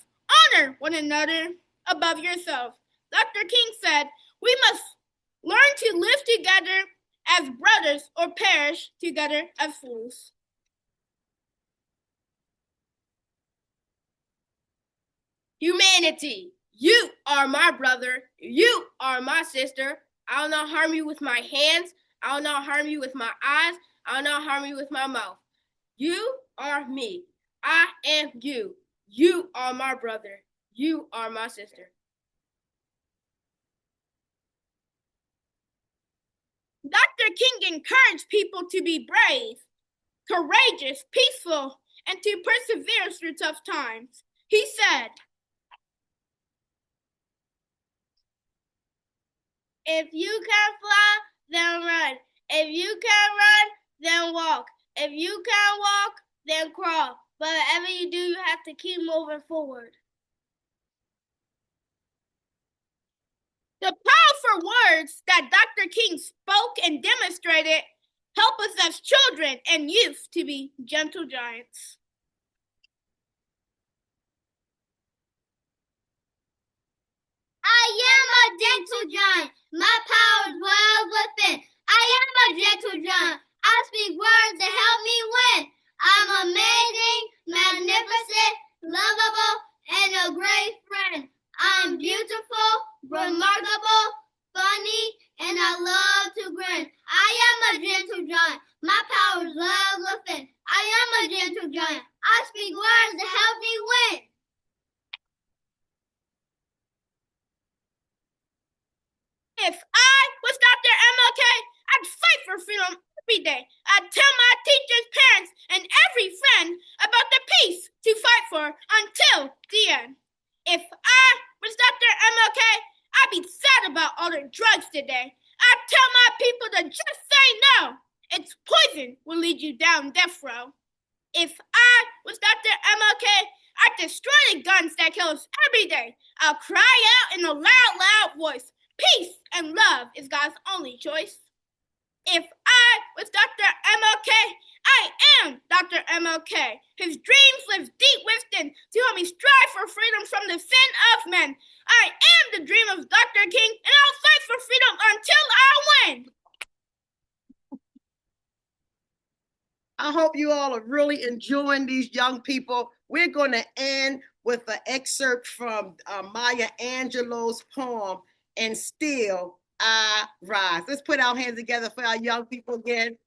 Speaker 13: Honor one another above yourself. Dr. King said, we must learn to live together as brothers or perish together as fools. Humanity. You are my brother. You are my sister. I will not harm you with my hands. I will not harm you with my eyes. I will not harm you with my mouth. You are me. I am you. You are my brother. You are my sister. Dr. King encouraged people to be brave, courageous, peaceful, and to persevere through tough times. He said, if you can fly, then run. If you can run, then walk. If you can walk, then crawl. But whatever you do, you have to keep moving forward. The powerful words that Dr. King spoke and demonstrated help us as children and youth to be gentle giants.
Speaker 12: I am a gentle giant. My power dwells within. I am a gentle giant. I speak words that help me win. I'm amazing, magnificent, lovable, and a great friend. I'm beautiful, remarkable, funny, and I love to grin. I am a gentle giant. My power dwells within. I am a gentle giant. I speak words that help me win.
Speaker 13: If I was Dr. MLK, I'd fight for freedom every day. I'd tell my teachers, parents, and every friend about the peace to fight for until the end. If I was Dr. MLK, I'd be sad about all the drugs today. I'd tell my people to just say no. It's poison will lead you down death row. If I was Dr. MLK, I'd destroy the guns that kill us every day. I'll cry out in a loud, loud voice. Peace and love is God's only choice. If I was Dr. MLK, I am Dr. MLK. His dreams live deep within to help me strive for freedom from the sin of men. I am the dream of Dr. King, and I'll fight for freedom until I win.
Speaker 11: I hope you all are really enjoying these young people. We're going to end with an excerpt from Maya Angelou's poem, And Still I Rise. Let's put our hands together for our young people again.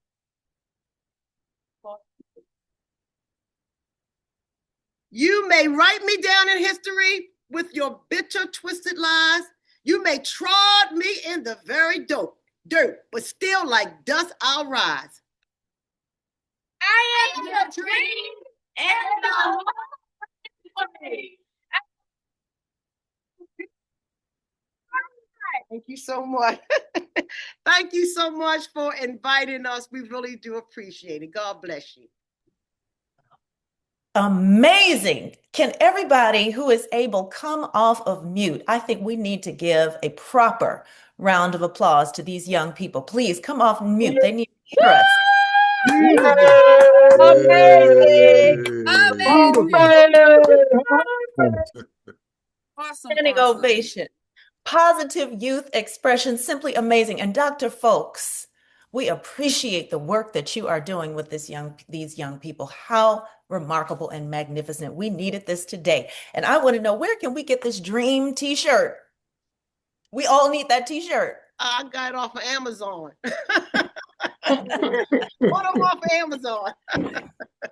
Speaker 11: You may write me down in history with your bitter, twisted lies. You may trod me in the very dirt, but still like dust I'll rise.
Speaker 13: I am the dream and the way.
Speaker 11: Thank you so much. Thank you so much for inviting us. We really do appreciate it. God bless you.
Speaker 4: Amazing. Can everybody who is able come off of mute? I think we need to give a proper round of applause to these young people. Please come off mute. They need to hear us.
Speaker 2: Awesome.
Speaker 4: Standing ovation. Positive youth expression, simply amazing. And Dr. Folks, we appreciate the work that you are doing with these young people. How remarkable and magnificent. We needed this today. And I want to know, where can we get this dream t-shirt? We all need that t-shirt.
Speaker 11: I got it off of Amazon. Put them off of Amazon.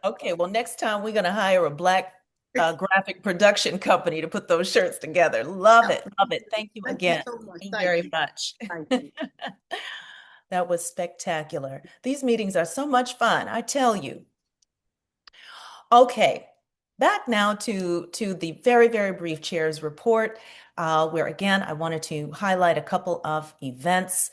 Speaker 4: Okay, well, next time we're going to hire a Black graphic production company to put those shirts together. Love it. Love it. Thank you again.
Speaker 11: Thank you so much.
Speaker 4: Thank you very much.
Speaker 11: Thank you.
Speaker 4: That was spectacular. These meetings are so much fun, I tell you. Okay, back now to the very, very brief chair's report, where again, I wanted to highlight a couple of events.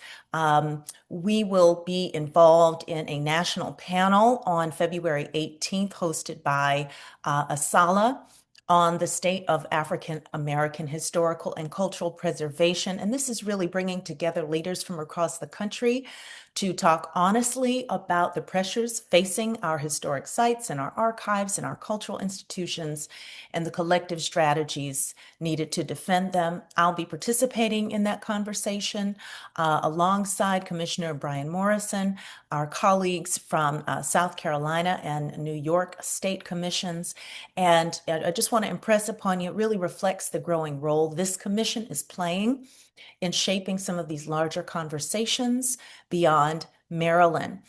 Speaker 4: We will be involved in a national panel on February 18th, hosted by Asala, on the state of African American historical and cultural preservation. And this is really bringing together leaders from across the country to talk honestly about the pressures facing our historic sites and our archives and our cultural institutions and the collective strategies needed to defend them. I'll be participating in that conversation alongside Commissioner Brian Morrison, our colleagues from South Carolina and New York state commissions. And I just want to impress upon you, it really reflects the growing role this commission is playing in shaping some of these larger conversations beyond Maryland.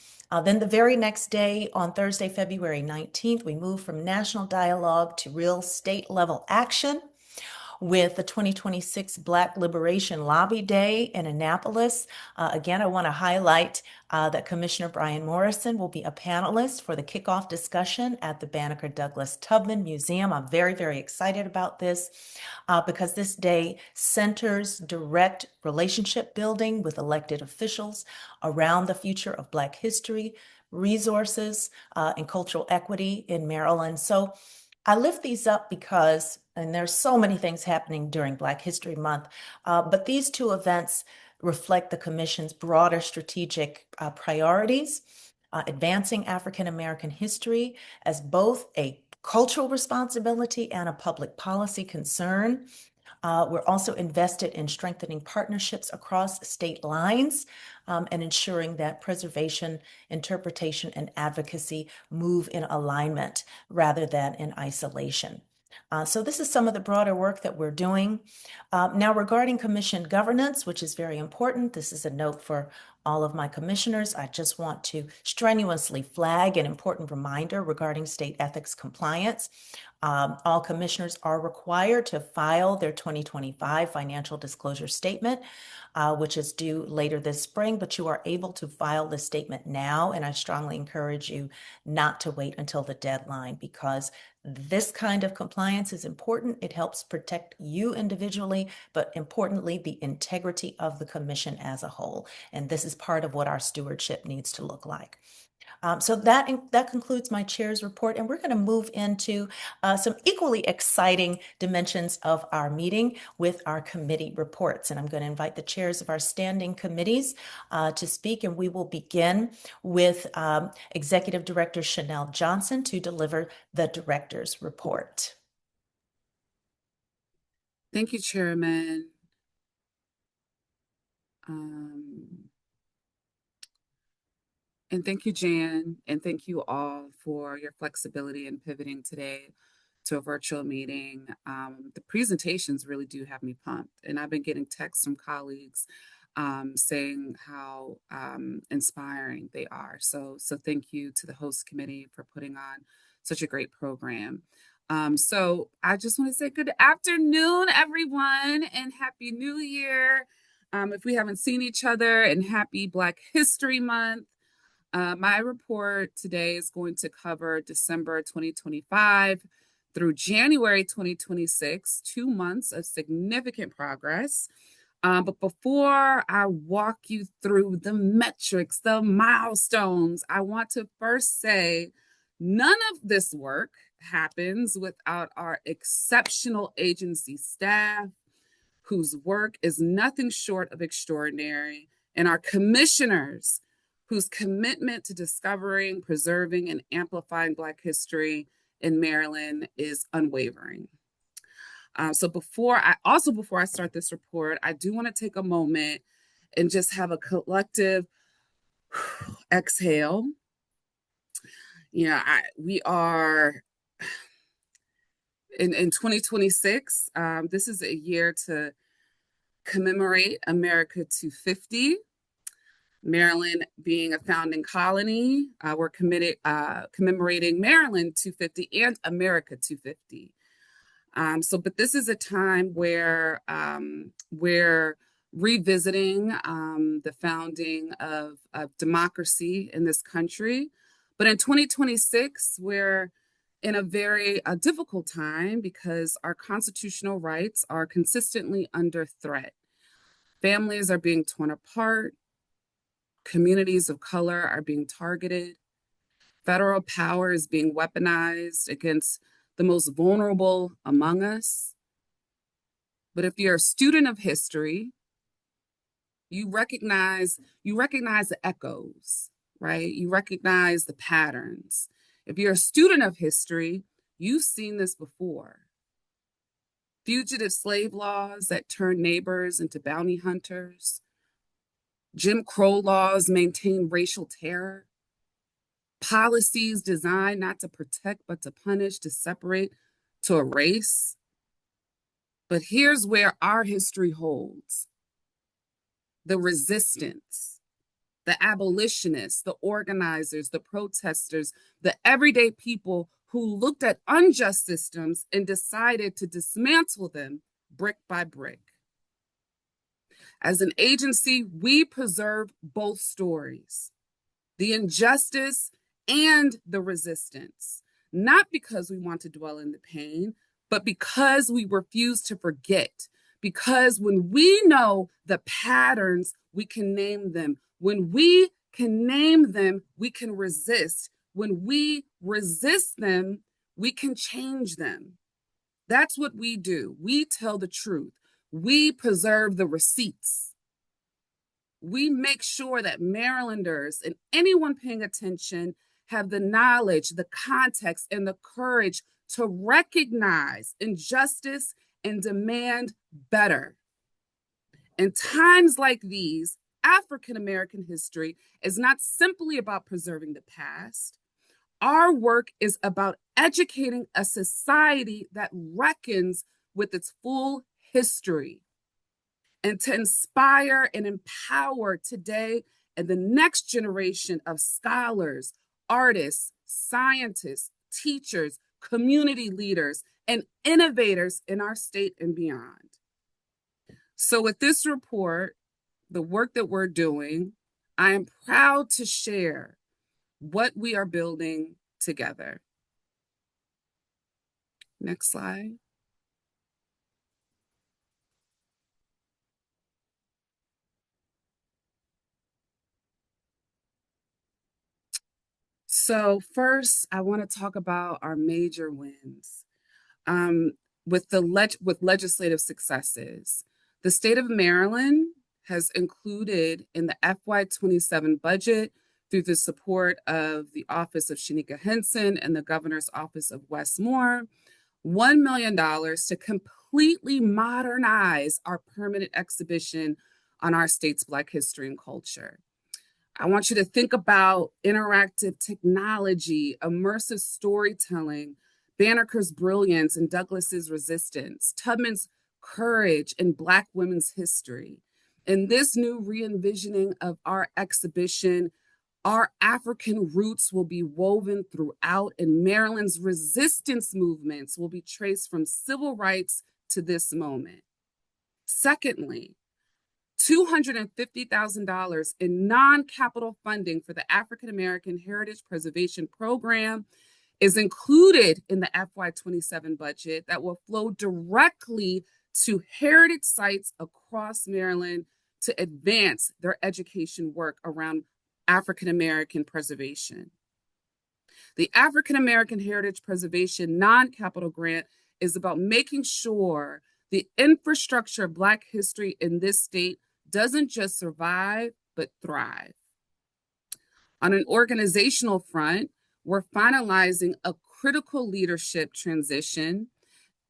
Speaker 4: Then the very next day, on Thursday, February 19th, we move from national dialogue to real state level action with the 2026 Black Liberation Lobby Day in Annapolis. Again, I want to highlight that Commissioner Brian Morrison will be a panelist for the kickoff discussion at the Banneker-Douglass-Tubman Museum. I'm very, very excited about this because this day centers direct relationship building with elected officials around the future of Black history, resources, and cultural equity in Maryland. So I lift these up because, and there's so many things happening during Black History Month, but these two events reflect the Commission's broader strategic priorities, advancing African American history as both a cultural responsibility and a public policy concern. We're also invested in strengthening partnerships across state lines and ensuring that preservation, interpretation, and advocacy move in alignment rather than in isolation. So this is some of the broader work that we're doing. Now, regarding commission governance, which is very important, this is a note for all of my commissioners, I just want to strenuously flag an important reminder regarding state ethics compliance. All commissioners are required to file their 2025 financial disclosure statement, which is due later this spring, but you are able to file the statement now, and I strongly encourage you not to wait until the deadline, because this kind of compliance is important. It helps protect you individually, but importantly, the integrity of the commission as a whole. And this is part of what our stewardship needs to look like. So that concludes my chair's report, and we're going to move into some equally exciting dimensions of our meeting with our committee reports. And I'm going to invite the chairs of our standing committees to speak, and we will begin with Executive Director Chanel Johnson to deliver the director's report.
Speaker 2: Thank you, Chairman. And thank you, Jan, and thank you all for your flexibility in pivoting today to a virtual meeting. The presentations really do have me pumped, and I've been getting texts from colleagues saying how inspiring they are. So thank you to the host committee for putting on such a great program. So I just want to say good afternoon, everyone, and Happy New Year. If we haven't seen each other, and Happy Black History Month. My report today is going to cover December 2025 through January 2026, 2 months of significant progress. But before I walk you through the metrics, the milestones, I want to first say none of this work happens without our exceptional agency staff, whose work is nothing short of extraordinary, and our commissioners, whose commitment to discovering, preserving, and amplifying Black history in Maryland is unwavering. So before I start this report, I do want to take a moment and just have a collective exhale. We are in 2026. This is a year to commemorate America 250. Maryland being a founding colony, we're commemorating Maryland 250 and America 250. But this is a time where we're revisiting the founding of democracy in this country. But in 2026, we're in a very difficult time because our constitutional rights are consistently under threat. Families are being torn apart. Communities of color are being targeted. Federal power is being weaponized against the most vulnerable among us. But if you're a student of history, you recognize the echoes, right? You recognize the patterns. If you're a student of history, you've seen this before. Fugitive slave laws that turn neighbors into bounty hunters. Jim Crow laws maintain racial terror. Policies designed not to protect, but to punish, to separate, to erase. But here's where our history holds. The resistance, the abolitionists, the organizers, the protesters, the everyday people who looked at unjust systems and decided to dismantle them brick by brick. As an agency, we preserve both stories, the injustice and the resistance, not because we want to dwell in the pain, but because we refuse to forget. Because when we know the patterns, we can name them. When we can name them, we can resist. When we resist them, we can change them. That's what we do. We tell the truth. We preserve the receipts. We make sure that Marylanders and anyone paying attention have the knowledge, the context, and the courage to recognize injustice and demand better. In times like these, African American history is not simply about preserving the past. Our work is about educating a society that reckons with its full history, and to inspire and empower today and the next generation of scholars, artists, scientists, teachers, community leaders, and innovators in our state and beyond. So with this report, the work that we're doing, I am proud to share what we are building together. Next slide. So first, I want to talk about our major wins. With legislative successes, the state of Maryland has included in the FY27 budget, through the support of the Office of Shanika Henson and the Governor's Office of Wes Moore, $1 million to completely modernize our permanent exhibition on our state's Black history and culture. I want you to think about interactive technology, immersive storytelling, Banneker's brilliance and Douglass's resistance, Tubman's courage and Black women's history. In this new re-envisioning of our exhibition, our African roots will be woven throughout, and Maryland's resistance movements will be traced from civil rights to this moment. Secondly, $250,000 in non-capital funding for the African American Heritage Preservation Program is included in the FY27 budget that will flow directly to heritage sites across Maryland to advance their education work around African American preservation. The African American Heritage Preservation non-capital grant is about making sure the infrastructure of Black history in this state doesn't just survive, but thrive. On an organizational front, we're finalizing a critical leadership transition.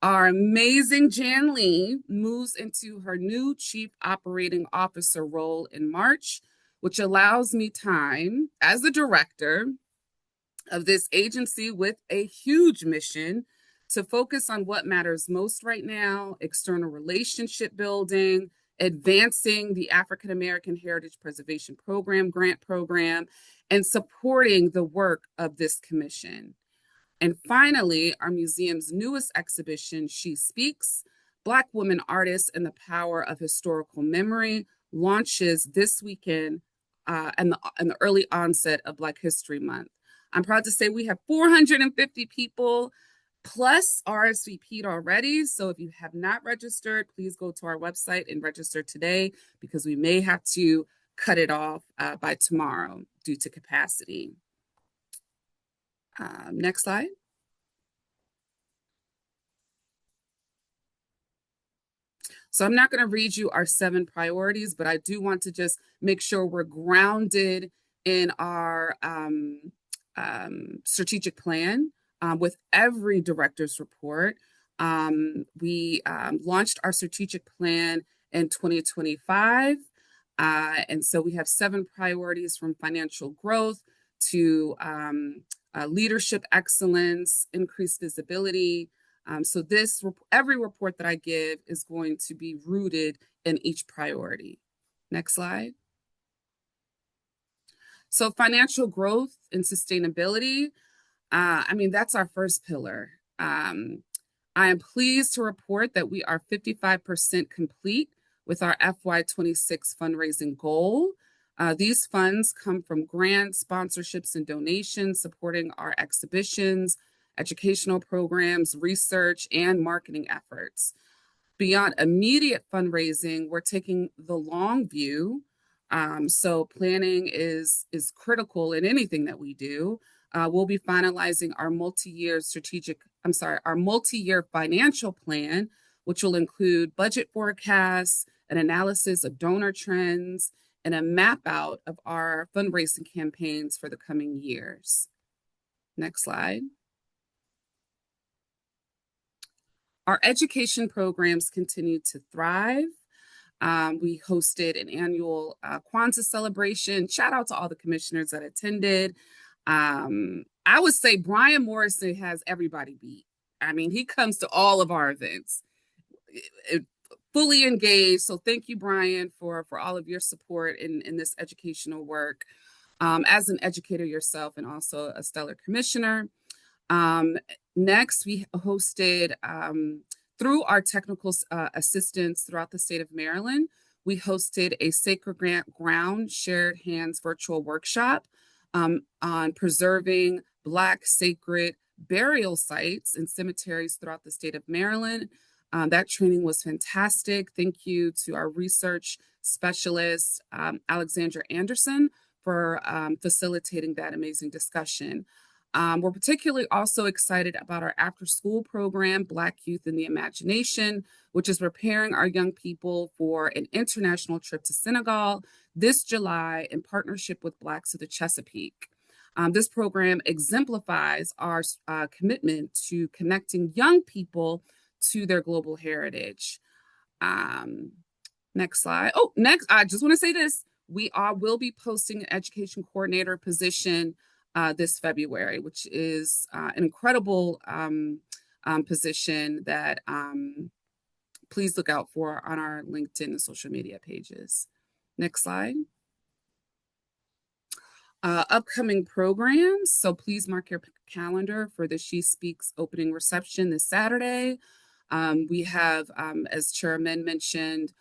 Speaker 2: Our amazing Jan Lee moves into her new Chief Operating Officer role in March, which allows me time as the director of this agency with a huge mission to focus on what matters most right now: external relationship building, advancing the African American Heritage Preservation Program grant program, and supporting the work of this commission. And finally, our museum's newest exhibition, She Speaks, Black Women Artists and the Power of Historical Memory, launches this weekend and the early onset of Black History Month. I'm proud to say we have 450 people plus RSVP'd already. So if you have not registered, please go to our website and register today, because we may have to cut it off by tomorrow due to capacity. Next slide. So I'm not going to read you our 7 priorities, but I do want to just make sure we're grounded in our strategic plan with every director's report. We launched our strategic plan in 2025. And so we have 7 priorities, from financial growth to leadership excellence, increased visibility. So every report that I give is going to be rooted in each priority. Next slide. So financial growth and sustainability, that's our first pillar. I am pleased to report that we are 55% complete with our FY26 fundraising goal. These funds come from grants, sponsorships, and donations supporting our exhibitions, educational programs, research, and marketing efforts. Beyond immediate fundraising, we're taking the long view. So planning is critical in anything that we do. We'll be finalizing our multi-year financial plan, which will include budget forecasts, an analysis of donor trends, and a map out of our fundraising campaigns for the coming years. Next slide. Our education programs continue to thrive. We hosted an annual Kwanzaa celebration. Shout out to all the commissioners that attended. I would say Brian Morrison has everybody beat. He comes to all of our events. fully engaged. So thank you, Brian, for all of your support in this educational work. As an educator yourself and also a stellar commissioner. Next, we hosted, through our technical assistance throughout the state of Maryland, we hosted a Sacred Ground Shared Hands virtual workshop on preserving Black sacred burial sites and cemeteries throughout the state of Maryland. That training was fantastic. Thank you to our research specialist, Alexandra Anderson, for facilitating that amazing discussion. We're particularly also excited about our after-school program, Black Youth in the Imagination, which is preparing our young people for an international trip to Senegal this July in partnership with Blacks of the Chesapeake. This program exemplifies our commitment to connecting young people to their global heritage. Next slide. Oh, next, I just want to say this. We will be posting an education coordinator position this February, which is an incredible position that please look out for on our LinkedIn and social media pages. Next slide. Upcoming programs. So please mark your calendar for the She Speaks opening reception this Saturday. We have, as Chairman mentioned,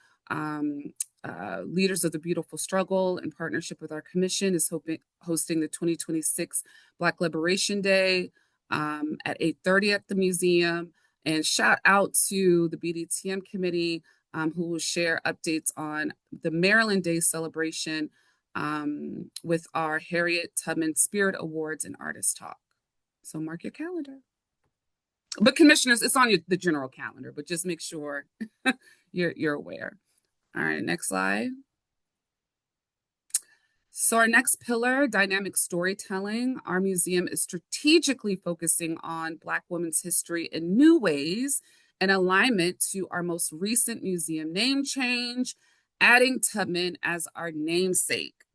Speaker 2: Leaders of the Beautiful Struggle in partnership with our commission is hosting the 2026 Black Liberation Day at 8:30 at the museum. And shout out to the BDTM committee who will share updates on the Maryland Day celebration with our Harriet Tubman Spirit Awards and Artist Talk. So mark your calendar. But commissioners, it's on the general calendar, but just make sure you're aware. All right, next slide. So our next pillar, dynamic storytelling. Our museum is strategically focusing on Black women's history in new ways in alignment to our most recent museum name change, adding Tubman as our namesake.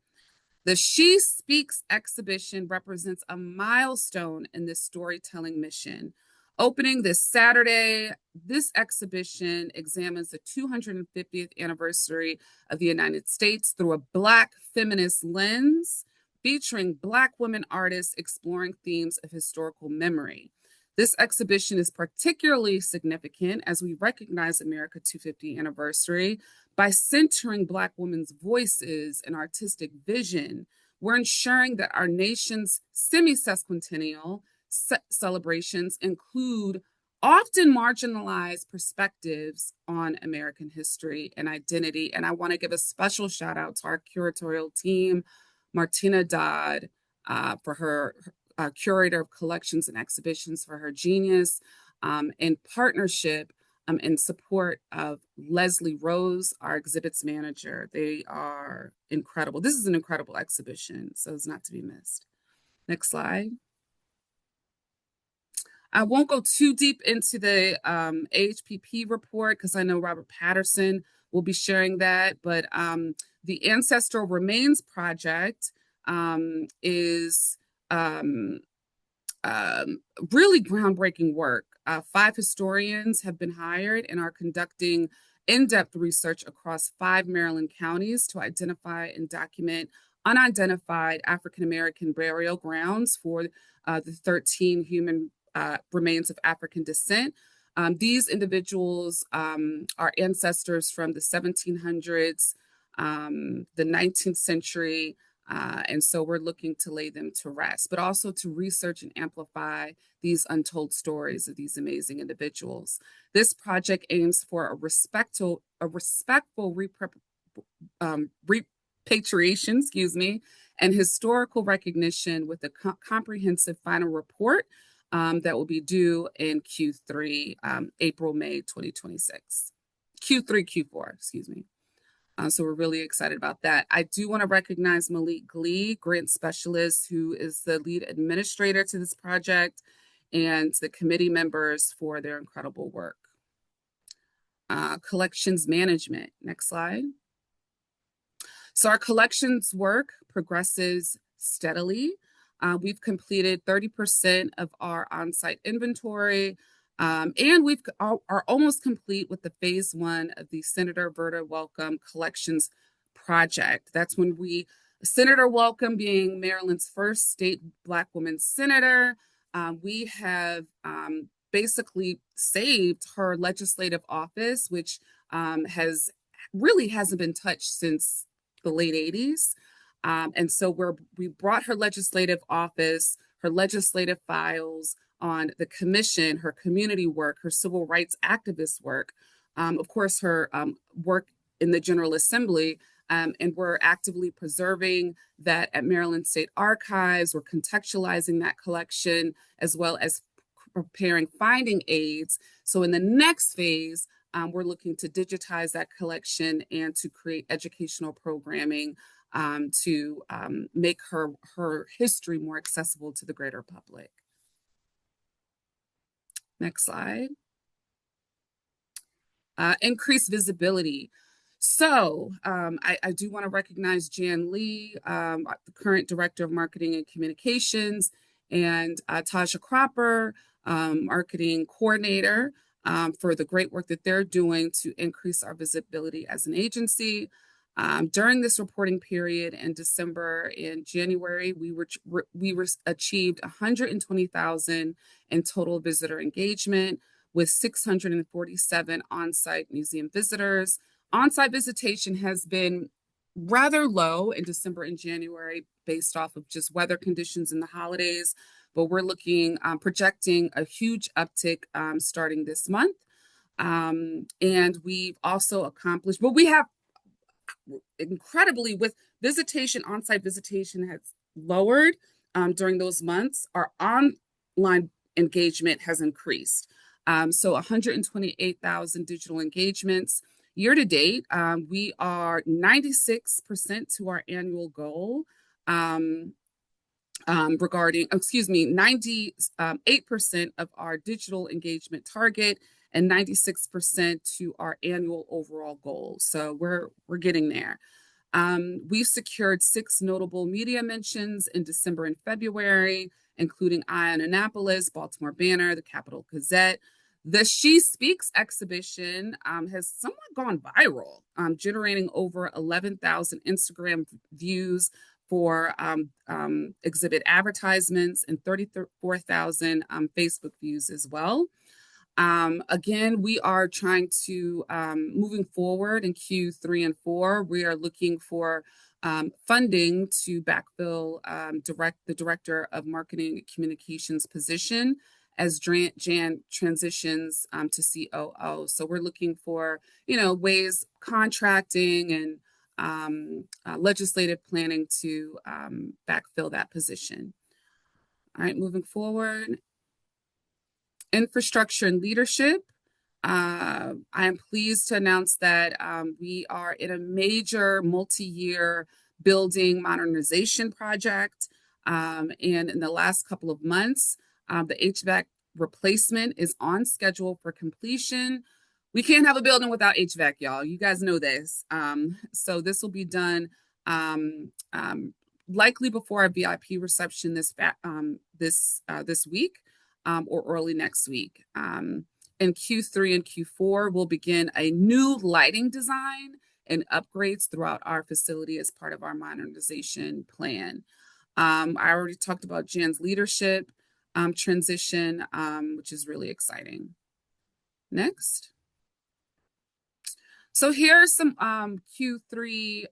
Speaker 2: The She Speaks exhibition represents a milestone in this storytelling mission. Opening this Saturday, this exhibition examines the 250th anniversary of the United States through a Black feminist lens, featuring Black women artists exploring themes of historical memory. This exhibition is particularly significant as we recognize America 250th anniversary by centering Black women's voices and artistic vision. We're ensuring that our nation's semi-sesquicentennial celebrations include often marginalized perspectives on American history and identity. And I want to give a special shout out to our curatorial team, Martina Dodd, for her curator of collections and exhibitions, for her genius, in partnership and support of Leslie Rose, our exhibits manager. They are incredible. This is an incredible exhibition, so it's not to be missed. Next slide. I won't go too deep into the AHPP report because I know Robert Patterson will be sharing that, but the Ancestral Remains Project is really groundbreaking work. 5 historians have been hired and are conducting in-depth research across 5 Maryland counties to identify and document unidentified African-American burial grounds for the 13 human remains of African descent. These individuals are ancestors from the 1700s, the 19th century, and so we're looking to lay them to rest, but also to research and amplify these untold stories of these amazing individuals. This project aims for a respectful repatriation, and historical recognition with a comprehensive final report that will be due in Q3, April, May 2026. Q4. So we're really excited about that. I do want to recognize Malik Glee, grant specialist, who is the lead administrator to this project, and the committee members for their incredible work. Collections management. Next slide. So our collections work progresses steadily. We've completed 30% of our on-site inventory. And are almost complete with the phase 1 of the Senator Verda Welcome Collections project. That's when Senator Welcome being Maryland's first state Black woman senator, we have basically saved her legislative office, which hasn't been touched since the late 80s. And so we brought her legislative office, her legislative files on the commission, her community work, her civil rights activist work, of course, her work in the General Assembly, and we're actively preserving that at Maryland State Archives. We're contextualizing that collection as well as preparing finding aids. So in the next phase, we're looking to digitize that collection and to create educational programming to make her history more accessible to the greater public. Next slide. Increased visibility. So I do want to recognize Jan Lee, the current Director of Marketing and Communications, and Tasha Cropper, Marketing Coordinator, for the great work that they're doing to increase our visibility as an agency. During this reporting period in December and January, we achieved 120,000 in total visitor engagement with 647 on-site museum visitors. On-site visitation has been rather low in December and January based off of just weather conditions and the holidays, but we're projecting a huge uptick starting this month. And we've also accomplished, but we have incredibly with visitation, on-site visitation has lowered during those months. Our online engagement has increased. So 128,000 digital engagements. Year to date, we are 96% to our annual goal regarding, 98% of our digital engagement target and 96% to our annual overall goal. So we're getting there. We've secured 6 notable media mentions in December and February, including Eye on Annapolis, Baltimore Banner, the Capital Gazette. The She Speaks exhibition has somewhat gone viral, generating over 11,000 Instagram views for exhibit advertisements and 34,000 Facebook views as well. Again, we are trying to, moving forward in Q3 and 4, we are looking for funding to backfill the Director of Marketing and Communications position as Jan transitions to COO. So we're looking for, ways, contracting and legislative planning to backfill that position. All right, moving forward. Infrastructure and leadership. I am pleased to announce that we are in a major multi-year building modernization project. And in the last couple of months, the HVAC replacement is on schedule for completion. We can't have a building without HVAC, y'all. You guys know this. So this will be done likely before our VIP reception this week. Or early next week. In Q3 and Q4, we'll begin a new lighting design and upgrades throughout our facility as part of our modernization plan. I already talked about Jan's leadership transition, which is really exciting. Next. So here are some Q3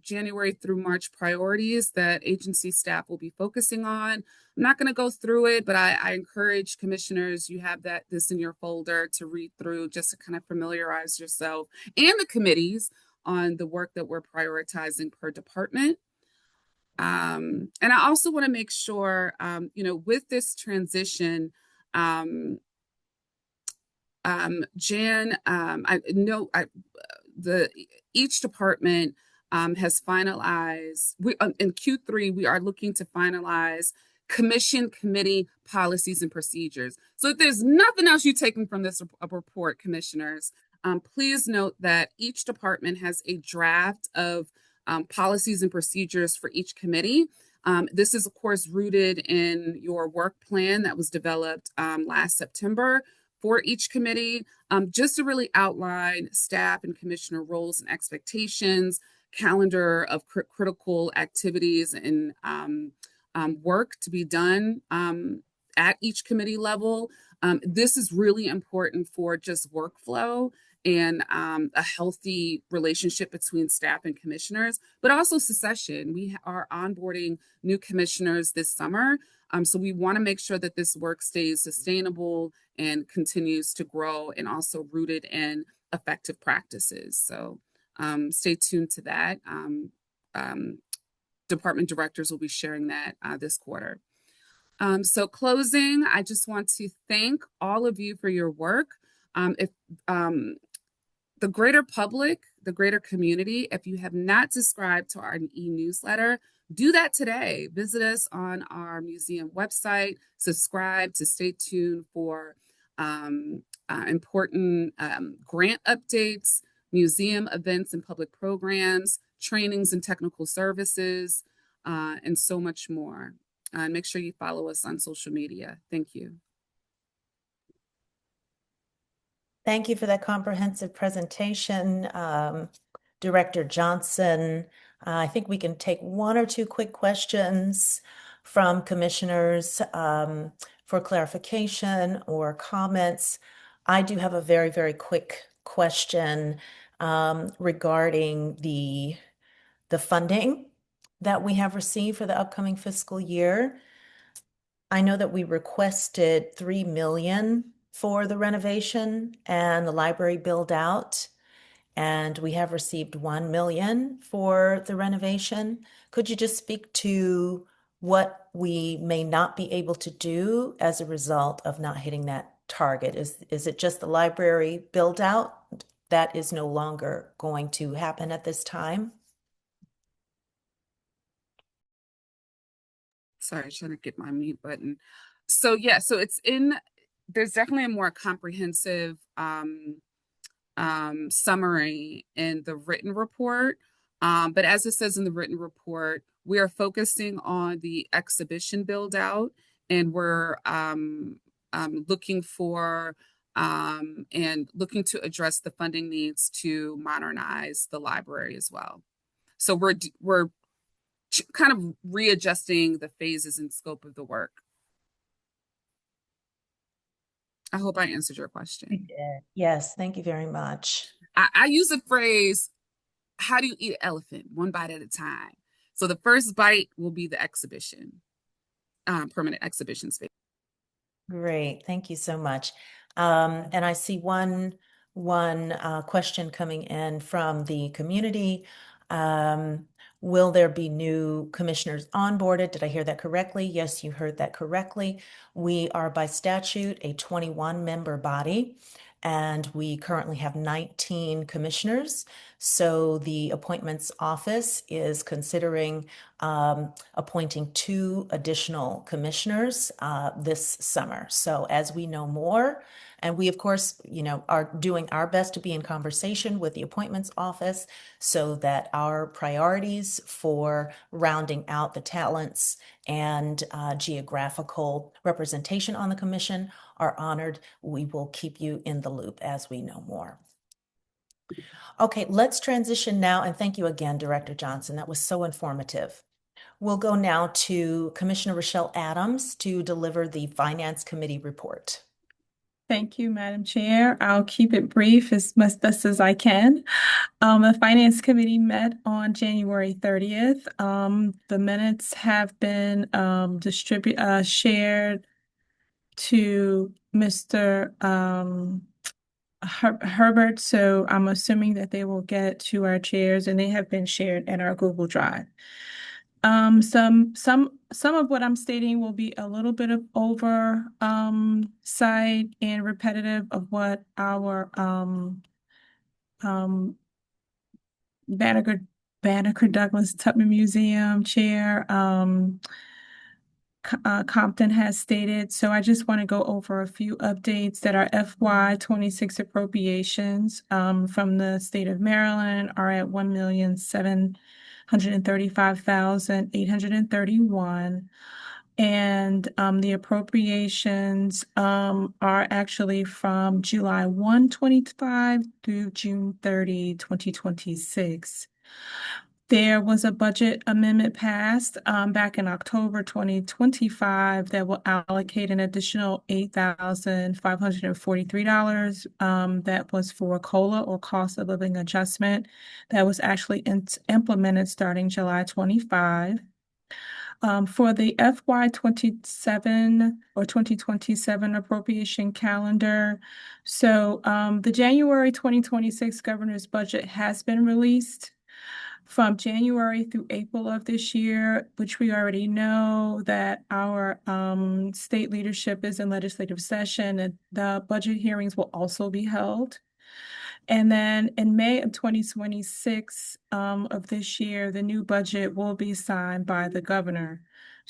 Speaker 2: January through March priorities that agency staff will be focusing on. I'm not going to go through it, but I encourage commissioners, you have this in your folder to read through just to kind of familiarize yourself and the committees on the work that we're prioritizing per department. And I also want to make sure, with this transition, Jan, each department has finalized. In Q3, we are looking to finalize commission committee policies and procedures. So if there's nothing else you're taking from this report, commissioners, please note that each department has a draft of policies and procedures for each committee. This is, of course, rooted in your work plan that was developed last September for each committee, just to really outline staff and commissioner roles and expectations, calendar of critical activities and work to be done at each committee level. This is really important for just workflow and a healthy relationship between staff and commissioners, but also succession. We are onboarding new commissioners this summer. So we want to make sure that this work stays sustainable and continues to grow and also rooted in effective practices. So stay tuned to that. Department directors will be sharing that this quarter. So closing, I just want to thank all of you for your work. If the greater public, the greater community, if you have not subscribed to our e-newsletter, do that today. Visit us on our museum website, subscribe to stay tuned for important grant updates, museum events and public programs, trainings and technical services, and so much more. Make sure you follow us on social media. Thank you.
Speaker 4: Thank you for that comprehensive presentation, Director Johnson. I think we can take one or two quick questions from commissioners for clarification or comments. I do have a very, very quick question regarding the funding that we have received for the upcoming fiscal year. I know that we requested $3 million for the renovation and the library build out, and we have received $1 million for the renovation. Could you just speak to what we may not be able to do as a result of not hitting that target? Is it just the library build out that is no longer going to happen at this time?
Speaker 2: Sorry, trying to get my mute button. So yeah, so there's definitely a more comprehensive summary in the written report. But as it says in the written report, we are focusing on the exhibition build out, and we're looking for and looking to address the funding needs to modernize the library as well. So we're kind of readjusting the phases and scope of the work. I hope I answered your question.
Speaker 4: You did. Yes, thank you very much.
Speaker 2: I use a phrase, how do you eat an elephant? One bite at a time. So the first bite will be the exhibition, permanent exhibition space.
Speaker 4: Great, thank you so much. And I see one question coming in from the community. Will there be new commissioners onboarded? Did I hear that correctly? Yes, you heard that correctly. We are by statute a 21-member body, and we currently have 19 commissioners. So the appointments office is considering appointing 2 additional commissioners this summer. So as we know more, and we, of course, are doing our best to be in conversation with the appointments office so that our priorities for rounding out the talents and geographical representation on the commission are honored. We will keep you in the loop as we know more. Okay, let's transition now, and thank you again, Director Johnson. That was so informative. We'll go now to Commissioner Rochelle Adams to deliver the Finance Committee report.
Speaker 14: Thank you, Madam Chair. I'll keep it brief as best as I can. The Finance Committee met on January 30th. The minutes have been shared to Mr. Herbert, so I'm assuming that they will get to our chairs, and they have been shared in our Google Drive. Some of what I'm stating will be a little bit of oversight and repetitive of what our Banneker-Douglass-Tubman Museum Chair Compton has stated. So I just want to go over a few updates that our FY26 appropriations from the state of Maryland are at $1,735,831. And the appropriations are actually from July 1, 2025 through June 30, 2026. There was a budget amendment passed back in October 2025 that will allocate an additional $8,543. That was for COLA, or cost of living adjustment, that was actually implemented starting July 25. For the FY 27 or 2027 appropriation calendar. So the January 2026 governor's budget has been released. From January through April of this year, which we already know that our state leadership is in legislative session, and the budget hearings will also be held. And then in May of 2026 of this year, the new budget will be signed by the governor.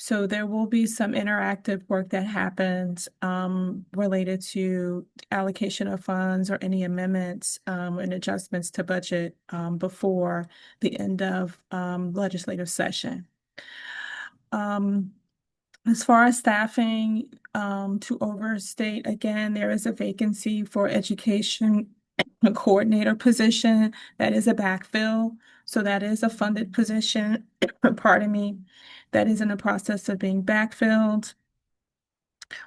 Speaker 14: So there will be some interactive work that happens related to allocation of funds or any amendments and adjustments to budget before the end of legislative session. As far as staffing to overstate, again, there is a vacancy for education coordinator position. That is a backfill. So that is a funded position, pardon me, that is in the process of being backfilled.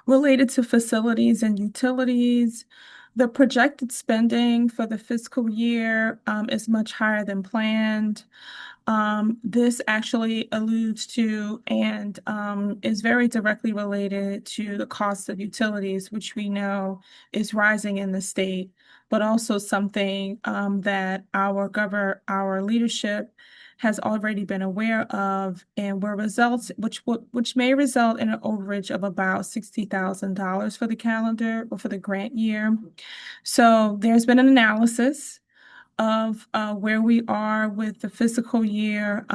Speaker 14: Related to facilities and utilities, the projected spending for the fiscal year is much higher than planned. This actually alludes to and is very directly related to the cost of utilities, which we know is rising in the state, but also something that our leadership has already been aware of, and which may result in an overage of about $60,000 for the calendar or for the grant year. So there's been an analysis of where we are with the fiscal year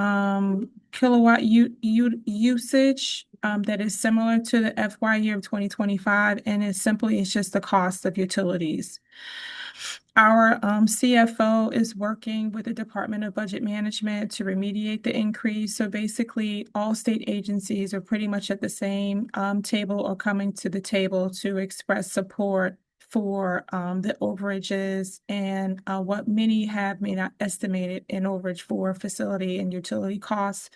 Speaker 14: kilowatt usage that is similar to the FY year of 2025, and it's just the cost of utilities. Our CFO is working with the Department of Budget Management to remediate the increase. So basically, all state agencies are pretty much at the same table or coming to the table to express support for the overages and what many may not estimated in overage for facility and utility costs.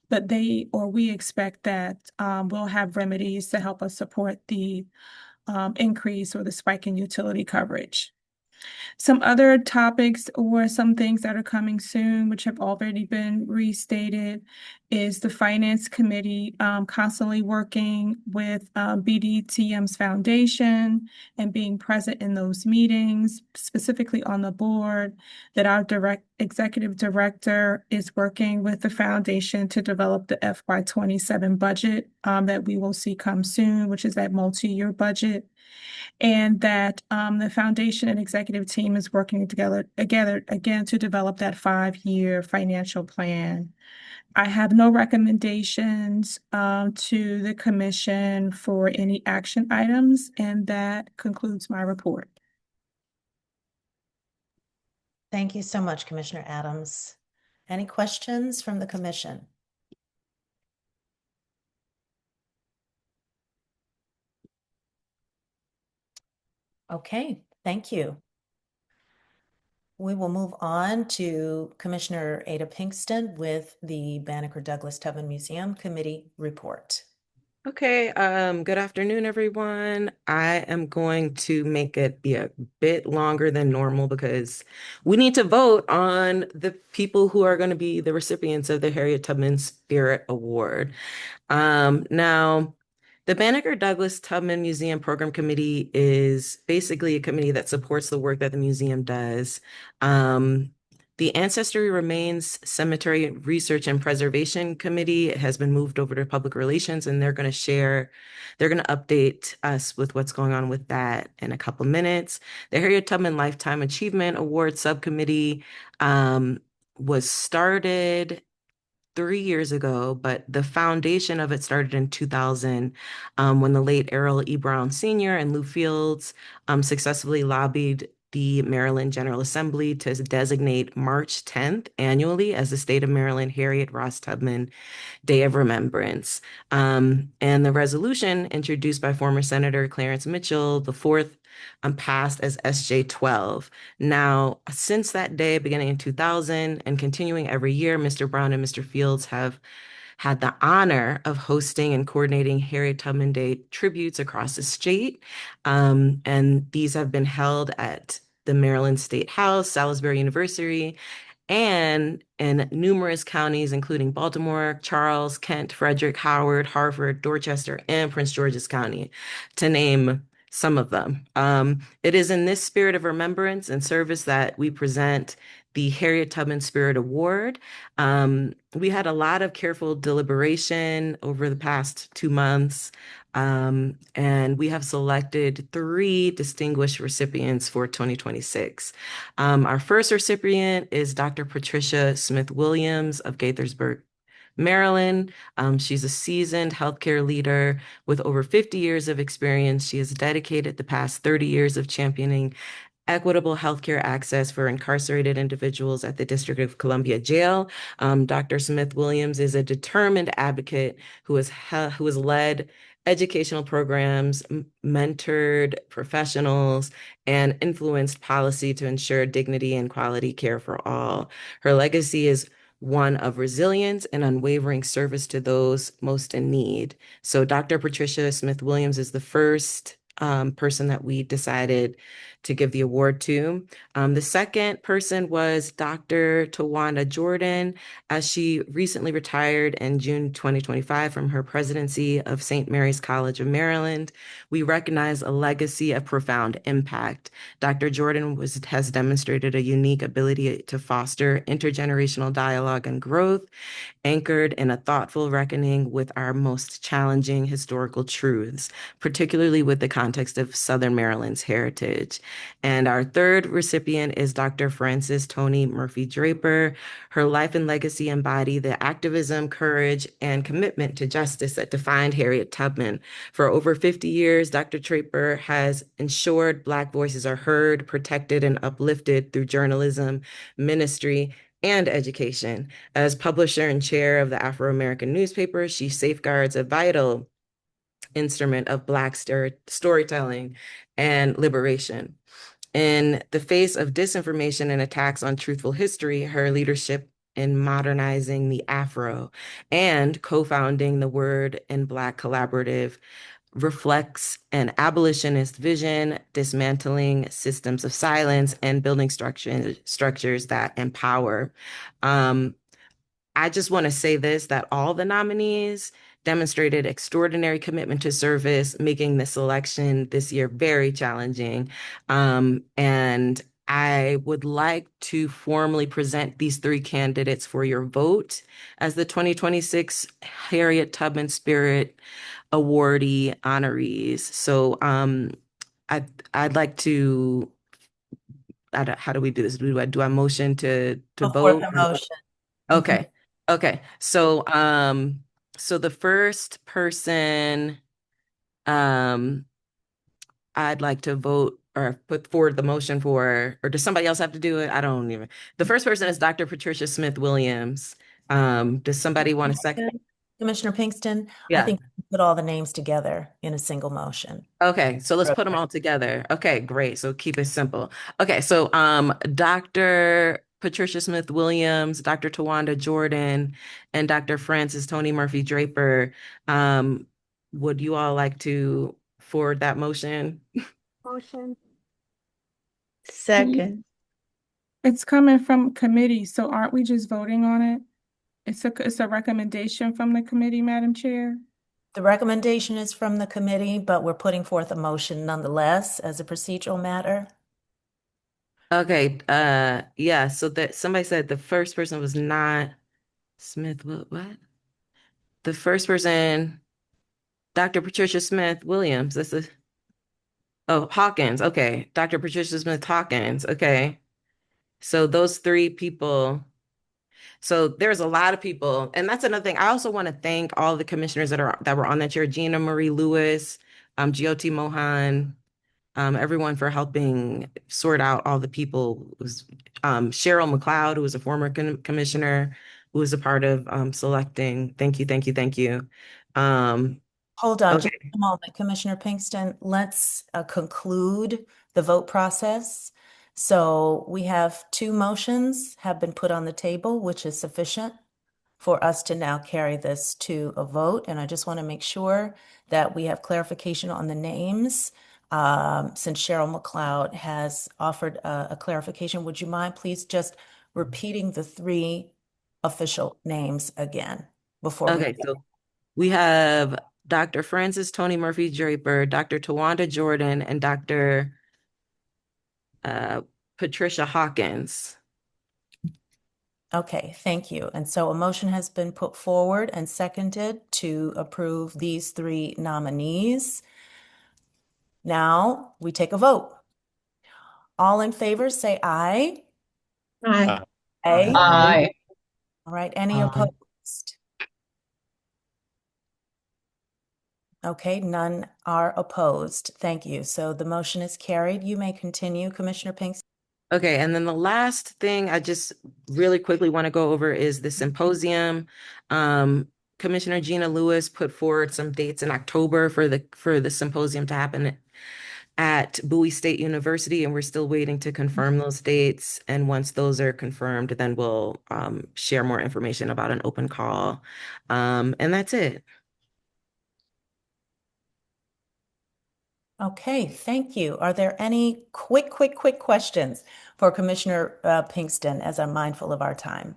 Speaker 14: But we expect that we'll have remedies to help us support the increase or the spike in utility coverage. Some other topics or some things that are coming soon, which have already been restated, is the Finance Committee constantly working with BDTM's foundation and being present in those meetings, specifically on the board, that our executive director is working with the foundation to develop the FY 27 budget that we will see come soon, which is that multi-year budget. And that the foundation and executive team is working together again to develop that 5-year financial plan. I have no recommendations to the commission for any action items, and that concludes my report.
Speaker 4: Thank you so much, Commissioner Adams. Any questions from the commission? Okay, thank you. We will move on to Commissioner Ada Pinkston with the Banneker-Douglass-Tubman Museum Committee report.
Speaker 15: Okay, good afternoon, everyone. I am going to make it be a bit longer than normal because we need to vote on the people who are going to be the recipients of the Harriet Tubman Spirit Award. Now, the Banneker-Douglass-Tubman Museum Program Committee is basically a committee that supports the work that the museum does. The Ancestry Remains Cemetery Research and Preservation Committee has been moved over to Public Relations, and they're going to update us with what's going on with that in a couple minutes. The Harriet Tubman Lifetime Achievement Award Subcommittee was started 3 years ago, but the foundation of it started in 2000 when the late Errol E. Brown Sr. and Lou Fields successfully lobbied the Maryland General Assembly to designate March 10th annually as the State of Maryland Harriet Ross Tubman Day of Remembrance. And the resolution introduced by former Senator Clarence Mitchell, the fourth, passed as SJ 12. Now, since that day, beginning in 2000 and continuing every year, Mr. Brown and Mr. Fields have had the honor of hosting and coordinating Harriet Tubman Day tributes across the state. And these have been held at the Maryland State House, Salisbury University, and in numerous counties, including Baltimore, Charles, Kent, Frederick, Howard, Harford, Dorchester, and Prince George's County, to name some of them. It is in this spirit of remembrance and service that we present the Harriet Tubman Spirit Award. We had a lot of careful deliberation over the past 2 months, and we have selected 3 distinguished recipients for 2026. Our first recipient is Dr. Patricia Smith Williams of Gaithersburg, Maryland. She's a seasoned healthcare leader with over 50 years of experience. She has dedicated the past 30 years of championing equitable healthcare access for incarcerated individuals at the District of Columbia Jail. Dr. Smith Williams is a determined advocate who has led educational programs, mentored professionals, and influenced policy to ensure dignity and quality care for all. Her legacy is one of resilience and unwavering service to those most in need. So Dr. Patricia Smith Williams is the first person that we decided to give the award to. The second person was Dr. Tawanda Jordan, as she recently retired in June 2025 from her presidency of St. Mary's College of Maryland. We recognize a legacy of profound impact. Dr. Jordan has demonstrated a unique ability to foster intergenerational dialogue and growth, anchored in a thoughtful reckoning with our most challenging historical truths, particularly with the context of Southern Maryland's heritage. And our third recipient is Dr. Frances Tony Murphy Draper. Her life and legacy embody the activism, courage, and commitment to justice that defined Harriet Tubman. For over 50 years, Dr. Draper has ensured Black voices are heard, protected, and uplifted through journalism, ministry, and education. As publisher and chair of the Afro-American newspaper, she safeguards a vital instrument of Black storytelling and liberation. In the face of disinformation and attacks on truthful history, her leadership in modernizing the Afro and co-founding the Word in Black Collaborative reflects an abolitionist vision, dismantling systems of silence and building structures that empower. I just want to say this, that all the nominees demonstrated extraordinary commitment to service, making the selection this year very challenging. And I would like to formally present these 3 candidates for your vote as the 2026 Harriet Tubman Spirit awardee honorees. So I'd like to, how do we do this? Do I motion to vote?
Speaker 4: The motion.
Speaker 15: Okay. Okay. So so the first person I'd like to vote or put forward the motion for, or does somebody else have to do it? I don't even. The first person is Dr. Patricia Smith Williams. Does somebody want to second?
Speaker 4: Commissioner Pinkston,
Speaker 15: Yeah.
Speaker 4: I think we put all the names together in a single motion.
Speaker 15: Okay, so let's put them all together. Okay, great. So keep it simple. Okay, so Dr. Patricia Smith Williams, Dr. Tawanda Jordan, and Dr. Frances Tony Murphy Draper. Would you all like to forward that motion?
Speaker 12: Motion.
Speaker 14: Second. It's coming from committee, so aren't we just voting on it? It's a recommendation from the committee, Madam Chair.
Speaker 4: The recommendation is from the committee, but we're putting forth a motion nonetheless as a procedural matter.
Speaker 15: Okay, yeah, so that somebody said the first person was not Smith, what? The first person, Dr. Patricia Smith Williams, Hawkins, okay. Dr. Patricia Smith Hawkins, okay. So those 3 people. So there's a lot of people, and that's another thing. I also want to thank all the commissioners that were on that chair: Gina Marie Lewis, Jyoti Mohan, everyone for helping sort out all the people. It was Cheryl McLeod, who was a former commissioner, who was a part of selecting. Thank you, thank you, thank you.
Speaker 4: Hold on
Speaker 15: Okay.
Speaker 4: just a moment, Commissioner Pinkston. Let's conclude the vote process. So we have 2 motions have been put on the table, which is sufficient for us to now carry this to a vote. And I just want to make sure that we have clarification on the names. Since Cheryl McLeod has offered a clarification, would you mind please just repeating the 3 official names again before we?
Speaker 15: Okay, so we have Dr. Francis Tony Murphy Draper, Dr. Tawanda Jordan, and Dr. Patricia Hawkins.
Speaker 4: Okay, thank you. And so a motion has been put forward and seconded to approve these 3 nominees. Now we take a vote. All in favor, say aye.
Speaker 16: Aye.
Speaker 4: Aye.
Speaker 16: Aye.
Speaker 4: All right, any
Speaker 7: Aye.
Speaker 4: opposed? Okay, none are opposed. Thank you. So the motion is carried. You may continue, Commissioner Pinkston.
Speaker 15: Okay, and then the last thing I just really quickly want to go over is the symposium. Commissioner Gina Lewis put forward some dates in October for the symposium to happen at Bowie State University, and we're still waiting to confirm those dates. And once those are confirmed, then we'll share more information about an open call. And that's it.
Speaker 4: Okay, thank you. Are there any quick questions for Commissioner Pinkston, as I'm mindful of our time?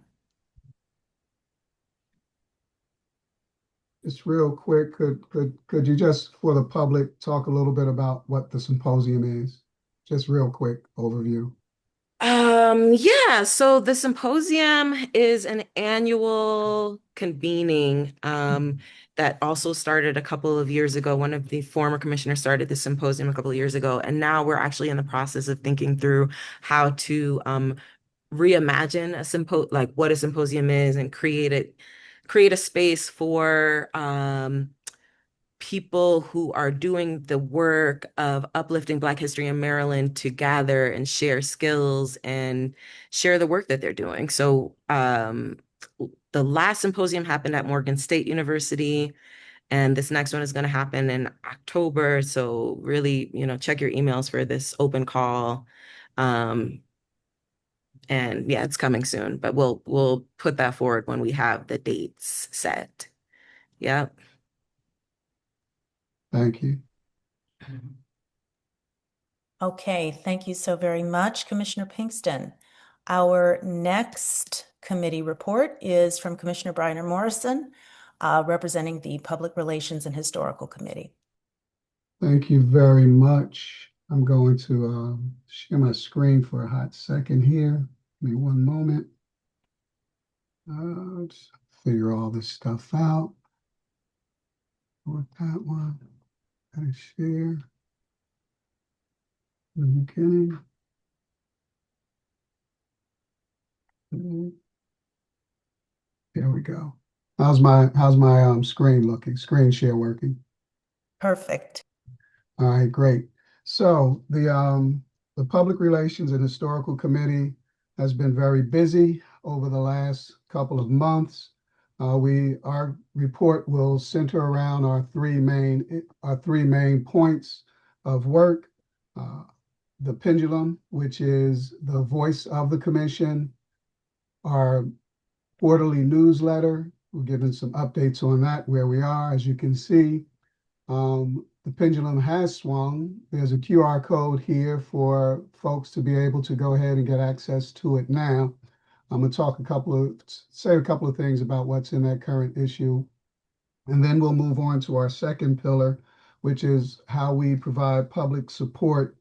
Speaker 10: Just real quick, could you just, for the public, talk a little bit about what the symposium is? Just real quick overview.
Speaker 15: Yeah, so the symposium is an annual convening that also started a couple of years ago. One of the former commissioners started the symposium a couple of years ago, and now we're actually in the process of thinking through how to reimagine like what a symposium is and create a space for people who are doing the work of uplifting Black history in Maryland to gather and share skills and share the work that they're doing. So the last symposium happened at Morgan State University, and this next one is going to happen in October. So really, check your emails for this open call. And yeah, it's coming soon, but we'll put that forward when we have the dates set. Yep.
Speaker 10: Thank you.
Speaker 4: Okay, thank you so very much, Commissioner Pinkston. Our next committee report is from Commissioner Bryner Morrison, representing the Public Relations and Historical Committee.
Speaker 10: Thank you very much. I'm going to share my screen for a hot second here. Give me one moment. Let's figure all this stuff out. With that one, gotta share. Okay. There we go. How's my screen looking? Screen share working?
Speaker 4: Perfect.
Speaker 10: All right, great. So the Public Relations and Historical Committee has been very busy over the last couple of months. Our report will center around our three main points of work. The Pendulum, which is the voice of the commission, our quarterly newsletter. We're giving some updates on that, where we are. As you can see, the pendulum has swung. There's a QR code here for folks to be able to go ahead and get access to it now. I'm going to say a couple of things about what's in that current issue. And then we'll move on to our second pillar, which is how we provide public support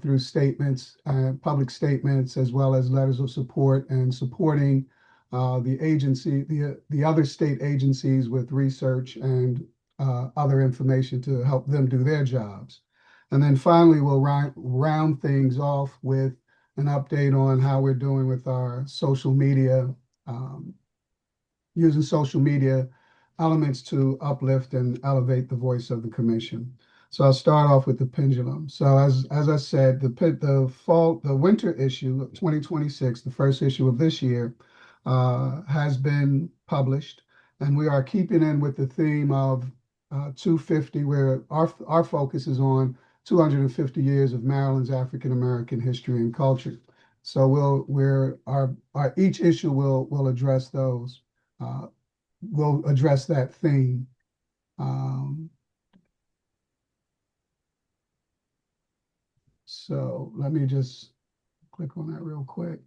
Speaker 10: through statements, public statements, as well as letters of support, and supporting the other state agencies with research and other information to help them do their jobs. And then finally, we'll round things off with an update on how we're doing with our social media, using social media elements to uplift and elevate the voice of the commission. So I'll start off with the pendulum. So as I said, the winter issue of 2026, the first issue of this year, has been published, and we are keeping in with the theme of 250, where our focus is on 250 years of Maryland's African American history and culture. So each issue will address those. We'll address that theme. So let me just click on that real quick.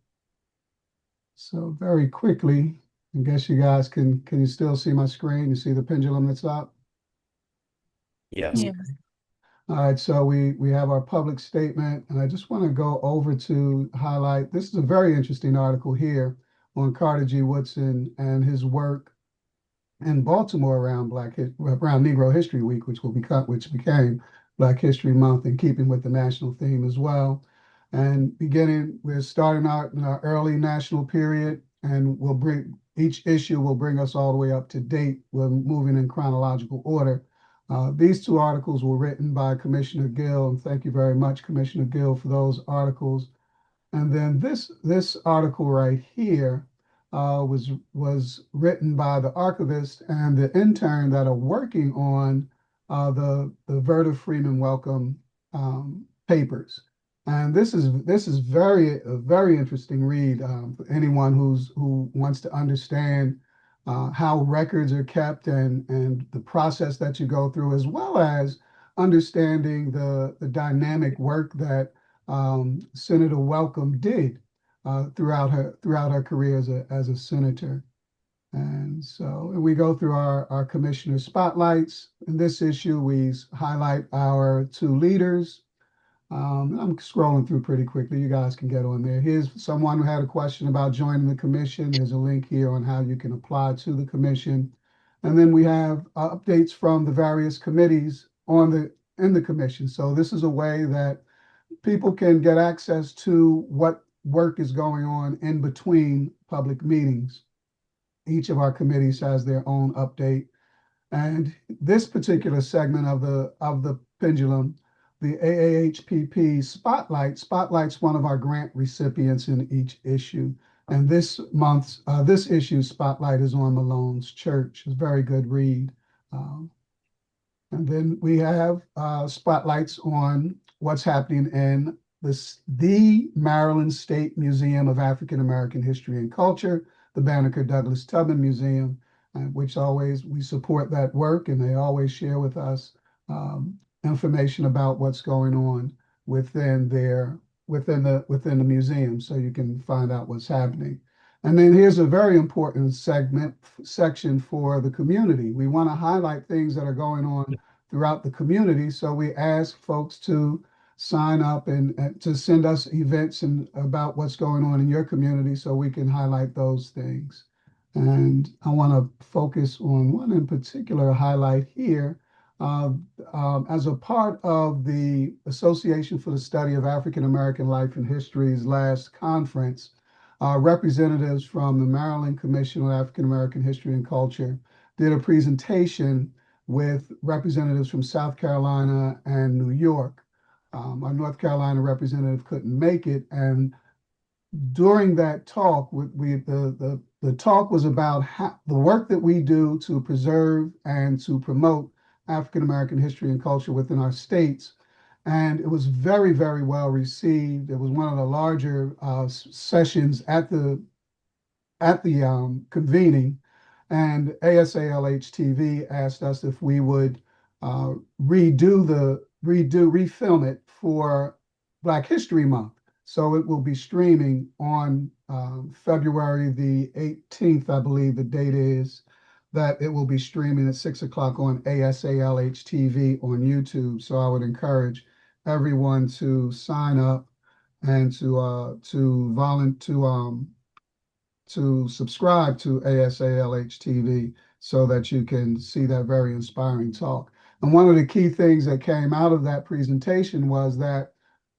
Speaker 10: So very quickly, I guess you guys can you still see my screen? You see the pendulum that's up?
Speaker 6: Yes.
Speaker 14: Yeah.
Speaker 10: All right, so we have our public statement, and I just want to go over to highlight, this is a very interesting article here on Carter G. Woodson and his work in Baltimore around Negro History Week, which became Black History Month, in keeping with the national theme as well. And we're starting out in our early national period, and each issue will bring us all the way up to date. We're moving in chronological order. These two articles were written by Commissioner Gill, and thank you very much, Commissioner Gill, for those articles. And then this article right here was written by the archivist and the intern that are working on the Verta Freeman Welcome papers. And this is a very interesting read for anyone who wants to understand how records are kept and the process that you go through, as well as understanding the dynamic work that Senator Welcome did throughout her career as a senator. And so we go through our commissioner spotlights. In this issue, we highlight our two leaders. I'm scrolling through pretty quickly. You guys can get on there. Here's someone who had a question about joining the commission. There's a link here on how you can apply to the commission. And then we have updates from the various committees in the commission. So this is a way that people can get access to what work is going on in between public meetings. Each of our committees has their own update. And this particular segment of the pendulum, the AAHPP spotlights one of our grant recipients in each issue. And this issue's spotlight is on Malone's Church. It's a very good read. And then we have spotlights on what's happening in the Maryland State Museum of African American History and Culture, the Banneker-Douglass-Tubman Museum, which we support that work, and they always share with us information about what's going on within the museum, so you can find out what's happening. And then here's a very important section for the community. We want to highlight things that are going on throughout the community, so we ask folks to sign up and to send us events and about what's going on in your community, so we can highlight those things. And I want to focus on one in particular highlight here. As a part of the Association for the Study of African American Life and History's last conference, representatives from the Maryland Commission on African American History and Culture did a presentation with representatives from South Carolina and New York. Our North Carolina representative couldn't make it, and during that talk, the talk was about the work that we do to preserve and to promote African American history and culture within our states. And it was very, very well received. It was one of the larger sessions at the convening, and ASALH TV asked us if we would refilm it for Black History Month. So it will be streaming on February the 18th, I believe the date is, that it will be streaming at 6 o'clock on ASALH TV on YouTube. So I would encourage everyone to sign up and to subscribe to ASALH TV so that you can see that very inspiring talk. And one of the key things that came out of that presentation was that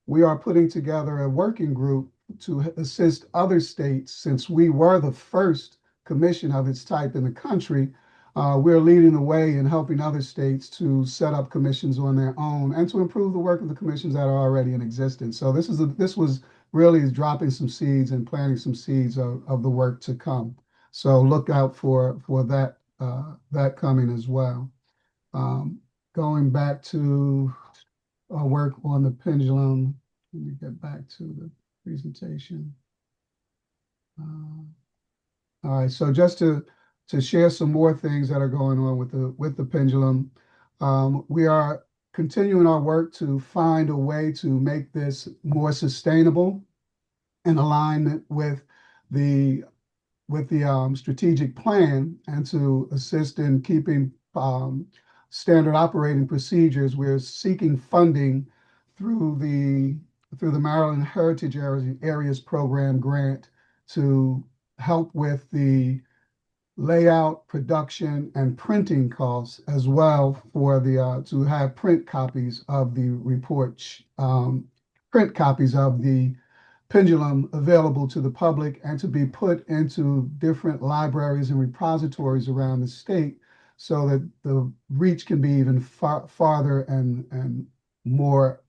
Speaker 10: we are putting together a working group to assist other states, since we were the first commission of its type in the country, we're leading the way in helping other states to set up commissions on their own and to improve the work of the commissions that are already in existence. So this was really dropping some seeds and planting some seeds of the work to come. So look out for that that coming as well. Going back to our work on the pendulum, let me get back to the presentation. All right, so just to share some more things that are going on with the pendulum, we are continuing our work to find a way to make this more sustainable in alignment with the strategic plan and to assist in keeping standard operating procedures. We're seeking funding through the Maryland Heritage Areas Program grant to help with the layout, production, and printing costs, as well for the to have print copies of the report, print copies of the pendulum available to the public and to be put into different libraries and repositories around the state so that the reach can be even farther and more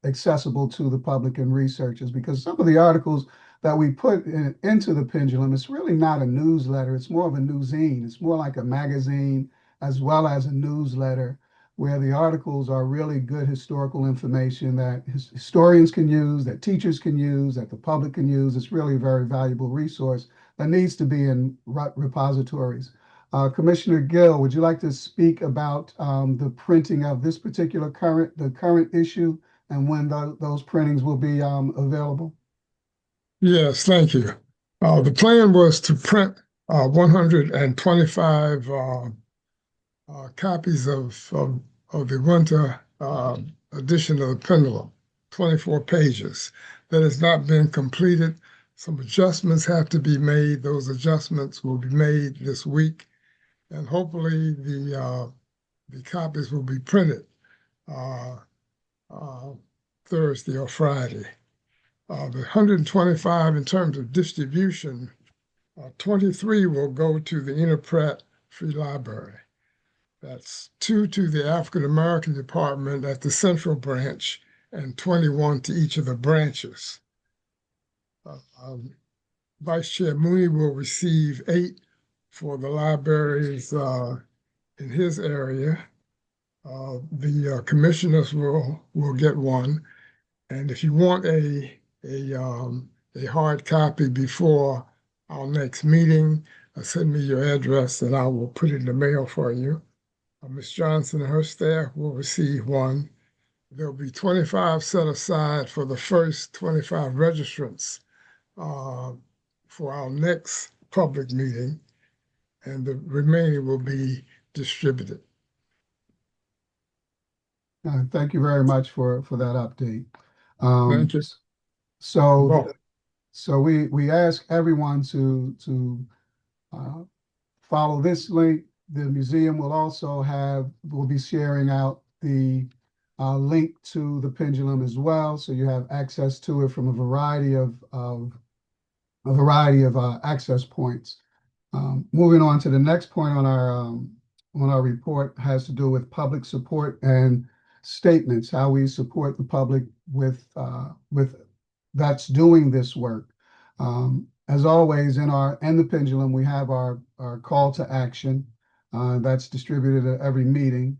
Speaker 10: accessible to the public and researchers, because some of the articles that we put into the pendulum, it's really not a newsletter. It's more of a newsine. It's more like a magazine as well as a newsletter, where the articles are really good historical information that historians can use, that teachers can use, that the public can use. It's really a very valuable resource that needs to be in repositories. Commissioner Gill, would you like to speak about the printing of this particular current issue and when those printings will be available?
Speaker 7: Yes, thank you. The plan was to print 125 copies of the winter edition of the Pendulum, 24 pages. That has not been completed. Some adjustments have to be made. Those adjustments will be made this week, and hopefully the copies will be printed Thursday or Friday. The 125 in terms of distribution, 23 will go to the Interpret Free Library. That's 2 to the African American Department at the Central Branch and 21 to each of the branches. Vice Chair Mooney will receive 8 for the libraries in his area. The commissioners will get 1. And if you want a hard copy before our next meeting, send me your address and I will put it in the mail for you. Ms. Johnson and her staff will receive 1. There'll be 25 set aside for the first 25 registrants for our next public meeting, and the remaining will be distributed.
Speaker 10: Thank you very much for that update.
Speaker 7: Thank you.
Speaker 10: So we ask everyone to follow this link. The museum will also will be sharing out the link to the pendulum as well, so you have access to it from a variety of access points. Moving on to the next point on our report has to do with public support and statements, how we support the public with that's doing this work. As always, in the pendulum, we have our call to action that's distributed at every meeting.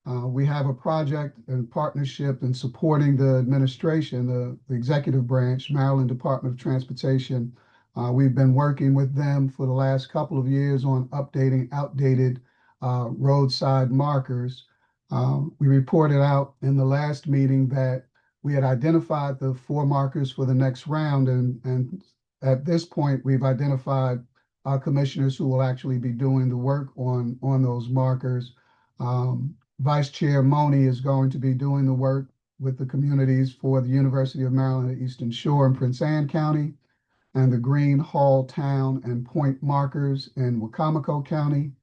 Speaker 10: We have a project and partnership in supporting the administration, the executive branch, Maryland Department of Transportation. We've been working with them for the last couple of years on updating outdated roadside markers. We reported out in the last meeting that we had identified the 4 markers for the next round, and at this point, we've identified our commissioners who will actually be doing the work on those markers. Vice Chair Money is going to be doing the work with the communities for the University of Maryland at Eastern Shore and Prince Anne County, and the Green Hall Town and Point markers in Wacomico County.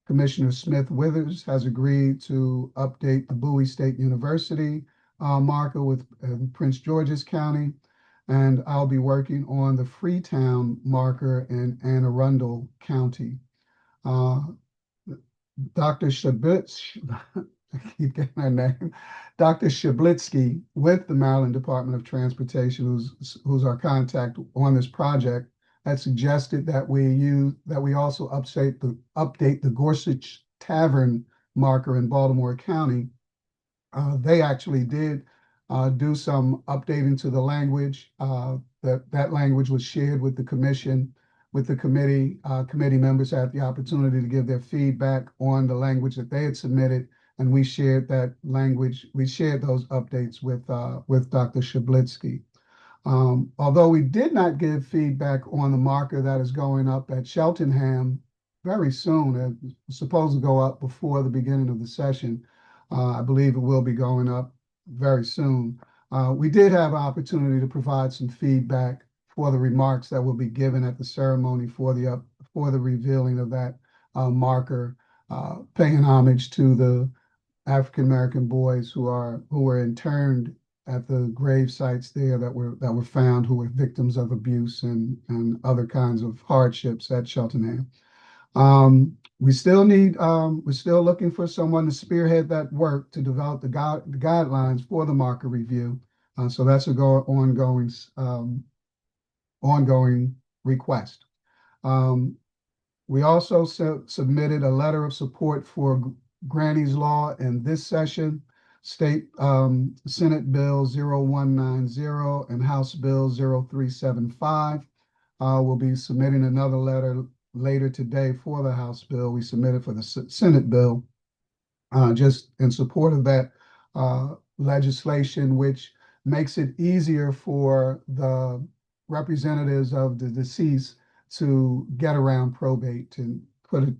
Speaker 10: Commissioner Smith Withers has agreed to update the Bowie State University marker with Prince George's County, and I'll be working on the Freetown marker in Anne Arundel County. Dr. Shablitz, I keep getting her name, Dr. Shablitsky with the Maryland Department of Transportation, who's our contact on this project, had suggested that we also update the Gorsuch Tavern marker in Baltimore County. They actually did do some updating to the language. That language was shared with the commission, with the committee. Committee members had the opportunity to give their feedback on the language that they had submitted, and we shared that language. We shared those updates with Dr. Shablitsky. Although we did not give feedback on the marker that is going up at Cheltenham very soon, it's supposed to go up before the beginning of the session. I believe it will be going up very soon. We did have an opportunity to provide some feedback for the remarks that will be given at the ceremony for the revealing of that marker, paying homage to the African American boys who were interned at the grave sites there that were found, who were victims of abuse and other kinds of hardships at Cheltenham. We're still looking for someone to spearhead that work to develop the guidelines for the marker review. So that's an ongoing request. We also submitted a letter of support for Granny's Law in this session. State Senate Bill 0190 and House Bill 0375. We'll be submitting another letter later today for the House bill. We submitted for the Senate bill just in support of that legislation, which makes it easier for the representatives of the deceased to get around probate. And put it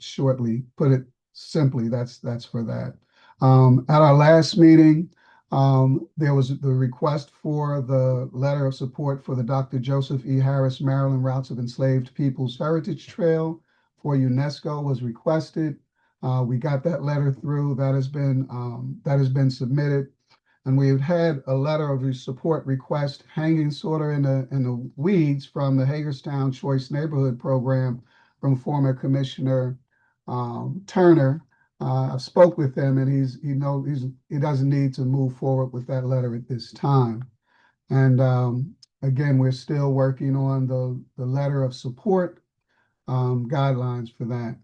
Speaker 10: simply, that's for that. At our last meeting, there was the request for the letter of support for the Dr. Joseph E. Harris Maryland Routes of Enslaved Peoples Heritage Trail for UNESCO was requested. We got that letter through. That has been submitted, and we've had a letter of support request hanging sort of in the weeds from the Hagerstown Choice Neighborhood Program from former Commissioner Turner. I've spoke with him, and he doesn't need to move forward with that letter at this time. And again, we're still working on the letter of support guidelines for that.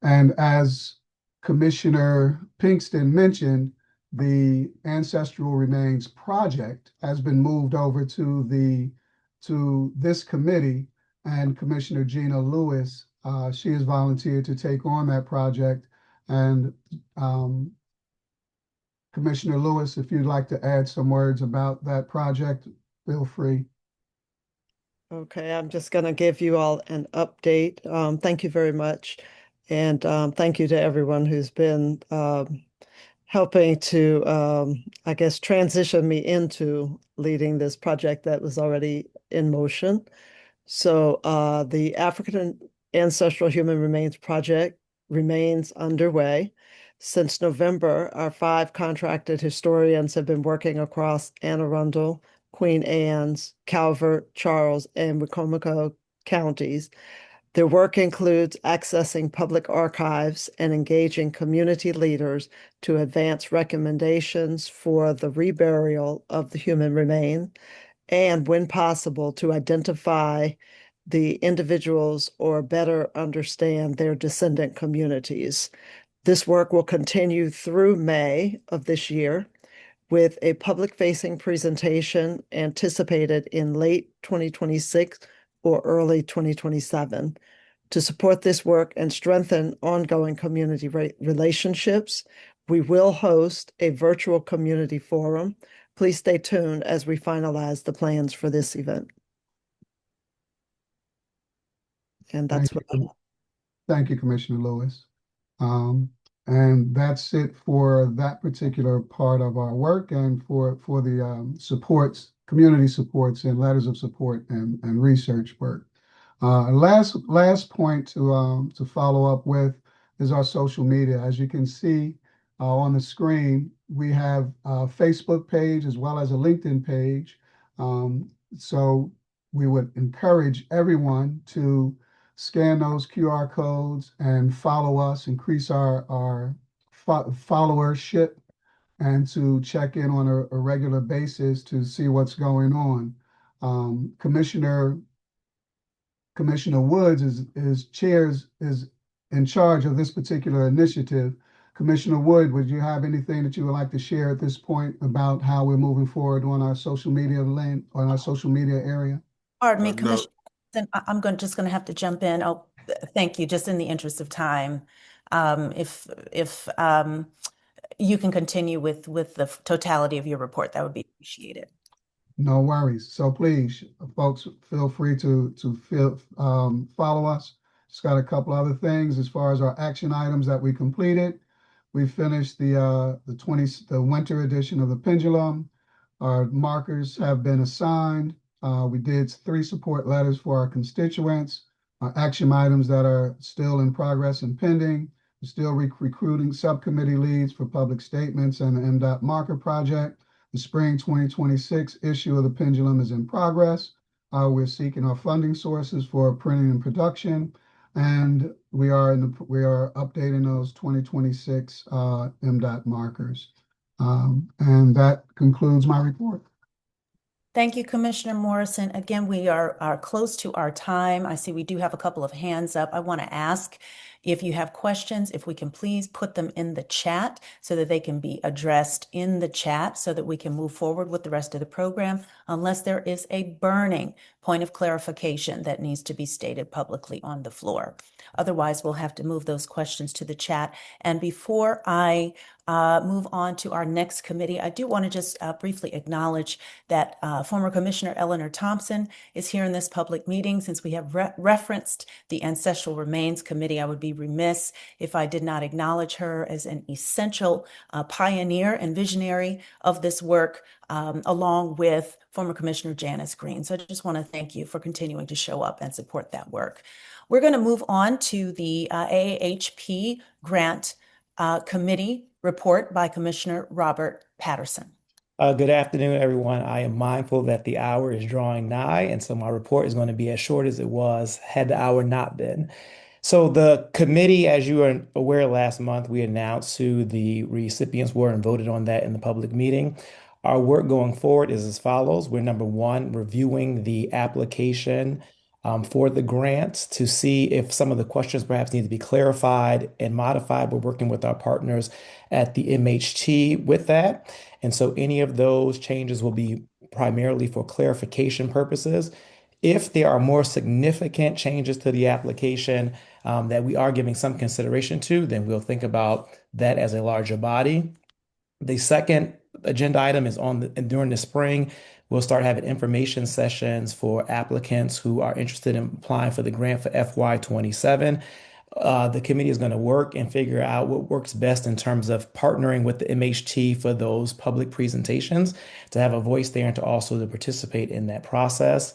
Speaker 10: And as Commissioner Pinkston mentioned, the Ancestral Remains Project has been moved over to this committee, and Commissioner Gina Lewis, she has volunteered to take on that project. And Commissioner Lewis, if you'd like to add some words about that project, feel free.
Speaker 16: Okay, I'm just going to give you all an update. Thank you very much. And thank you to everyone who's been helping to, I guess, transition me into leading this project that was already in motion. So the African Ancestral Human Remains Project remains underway. Since November, our 5 contracted historians have been working across Anne Arundel, Queen Anne's, Calvert, Charles, and Wicomico counties. Their work includes accessing public archives and engaging community leaders to advance recommendations for the reburial of the human remain, and when possible, to identify the individuals or better understand their descendant communities. This work will continue through May of this year, with a public-facing presentation anticipated in late 2026 or early 2027. To support this work and strengthen ongoing community relationships, we will host a virtual community forum. Please stay tuned as we finalize the plans for this event. And that's
Speaker 10: Thank you, Commissioner Lewis. And that's it for that particular part of our work, and for the community supports and letters of support and research work. Last point to follow up with is our social media. As you can see on the screen, we have a Facebook page as well as a LinkedIn page. So we would encourage everyone to scan those QR codes and follow us, increase our followership, and to check in on a regular basis to see what's going on. Commissioner Woods is in charge of this particular initiative. Commissioner Wood, would you have anything that you would like to share at this point about how we're moving forward on our social media area?
Speaker 4: Pardon me,
Speaker 3: No,
Speaker 4: Commissioner. I'm just going to have to jump in. Oh, thank you. Just in the interest of time, if you can continue with the totality of your report, that would be appreciated.
Speaker 10: No worries. So please, folks, feel free to follow us. Just got a couple other things as far as our action items that we completed. We finished the winter edition of the Pendulum. Our markers have been assigned. We did 3 support letters for our constituents. Our action items that are still in progress and pending. We're still recruiting subcommittee leads for public statements and the MDOT marker project. The spring 2026 issue of the Pendulum is in progress. We're seeking our funding sources for printing and production, and we are updating those 2026 MDOT markers. And that concludes my report.
Speaker 4: Thank you, Commissioner Morrison. Again, we are close to our time. I see we do have a couple of hands up. I want to ask if you have questions, if we can please put them in the chat so that they can be addressed in the chat so that we can move forward with the rest of the program, unless there is a burning point of clarification that needs to be stated publicly on the floor. Otherwise, we'll have to move those questions to the chat. And before I move on to our next committee, I do want to just briefly acknowledge that former Commissioner Eleanor Thompson is here in this public meeting. Since we have referenced the Ancestral Remains Committee, I would be remiss if I did not acknowledge her as an essential pioneer and visionary of this work, along with former Commissioner Janice Green. So I just want to thank you for continuing to show up and support that work. We're going to move on to the AAHP Grant Committee report by Commissioner Robert Patterson.
Speaker 17: Good afternoon, everyone. I am mindful that the hour is drawing nigh, and so my report is going to be as short as it was had the hour not been. So the committee, as you are aware, last month, we announced who the recipients were and voted on that in the public meeting. Our work going forward is as follows. We're, number one, reviewing the application for the grants to see if some of the questions perhaps need to be clarified and modified. We're working with our partners at the MHT with that. And so any of those changes will be primarily for clarification purposes. If there are more significant changes to the application that we are giving some consideration to, then we'll think about that as a larger body. The second agenda item is during the spring, we'll start having information sessions for applicants who are interested in applying for the grant for FY27. The committee is going to work and figure out what works best in terms of partnering with the MHT for those public presentations, to have a voice there and to also to participate in that process.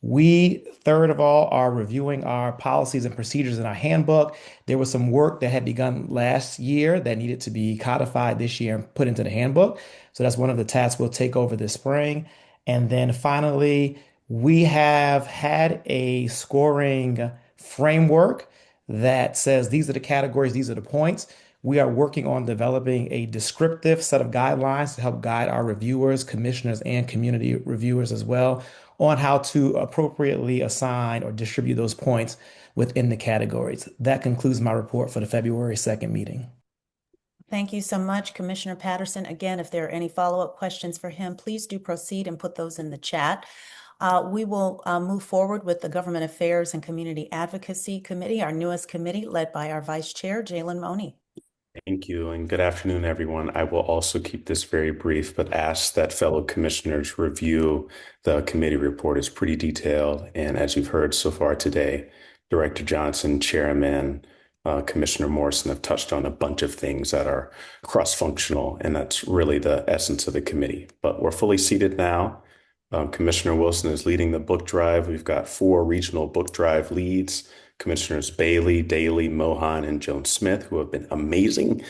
Speaker 17: We, third of all, are reviewing our policies and procedures in our handbook. There was some work that had begun last year that needed to be codified this year and put into the handbook. So that's one of the tasks we'll take over this spring. And then finally, we have had a scoring framework that says these are the categories, these are the points. We are working on developing a descriptive set of guidelines to help guide our reviewers, commissioners, and community reviewers as well on how to appropriately assign or distribute those points within the categories. That concludes my report for the February 2nd meeting.
Speaker 4: Thank you so much, Commissioner Patterson. Again, if there are any follow-up questions for him, please do proceed and put those in the chat. We will move forward with the Government Affairs and Community Advocacy Committee, our newest committee, led by our Vice Chair, Jalen Money.
Speaker 18: Thank you, and good afternoon, everyone. I will also keep this very brief, but ask that fellow commissioners review the committee report. It's pretty detailed, and as you've heard so far today, Director Johnson, Chairman, Commissioner Morrison have touched on a bunch of things that are cross-functional, and that's really the essence of the committee. But we're fully seated now. Commissioner Wilson is leading the book drive. We've got 4 regional book drive leads, Commissioners Bailey, Daly, Mohan, and Joan Smith, who have been amazing.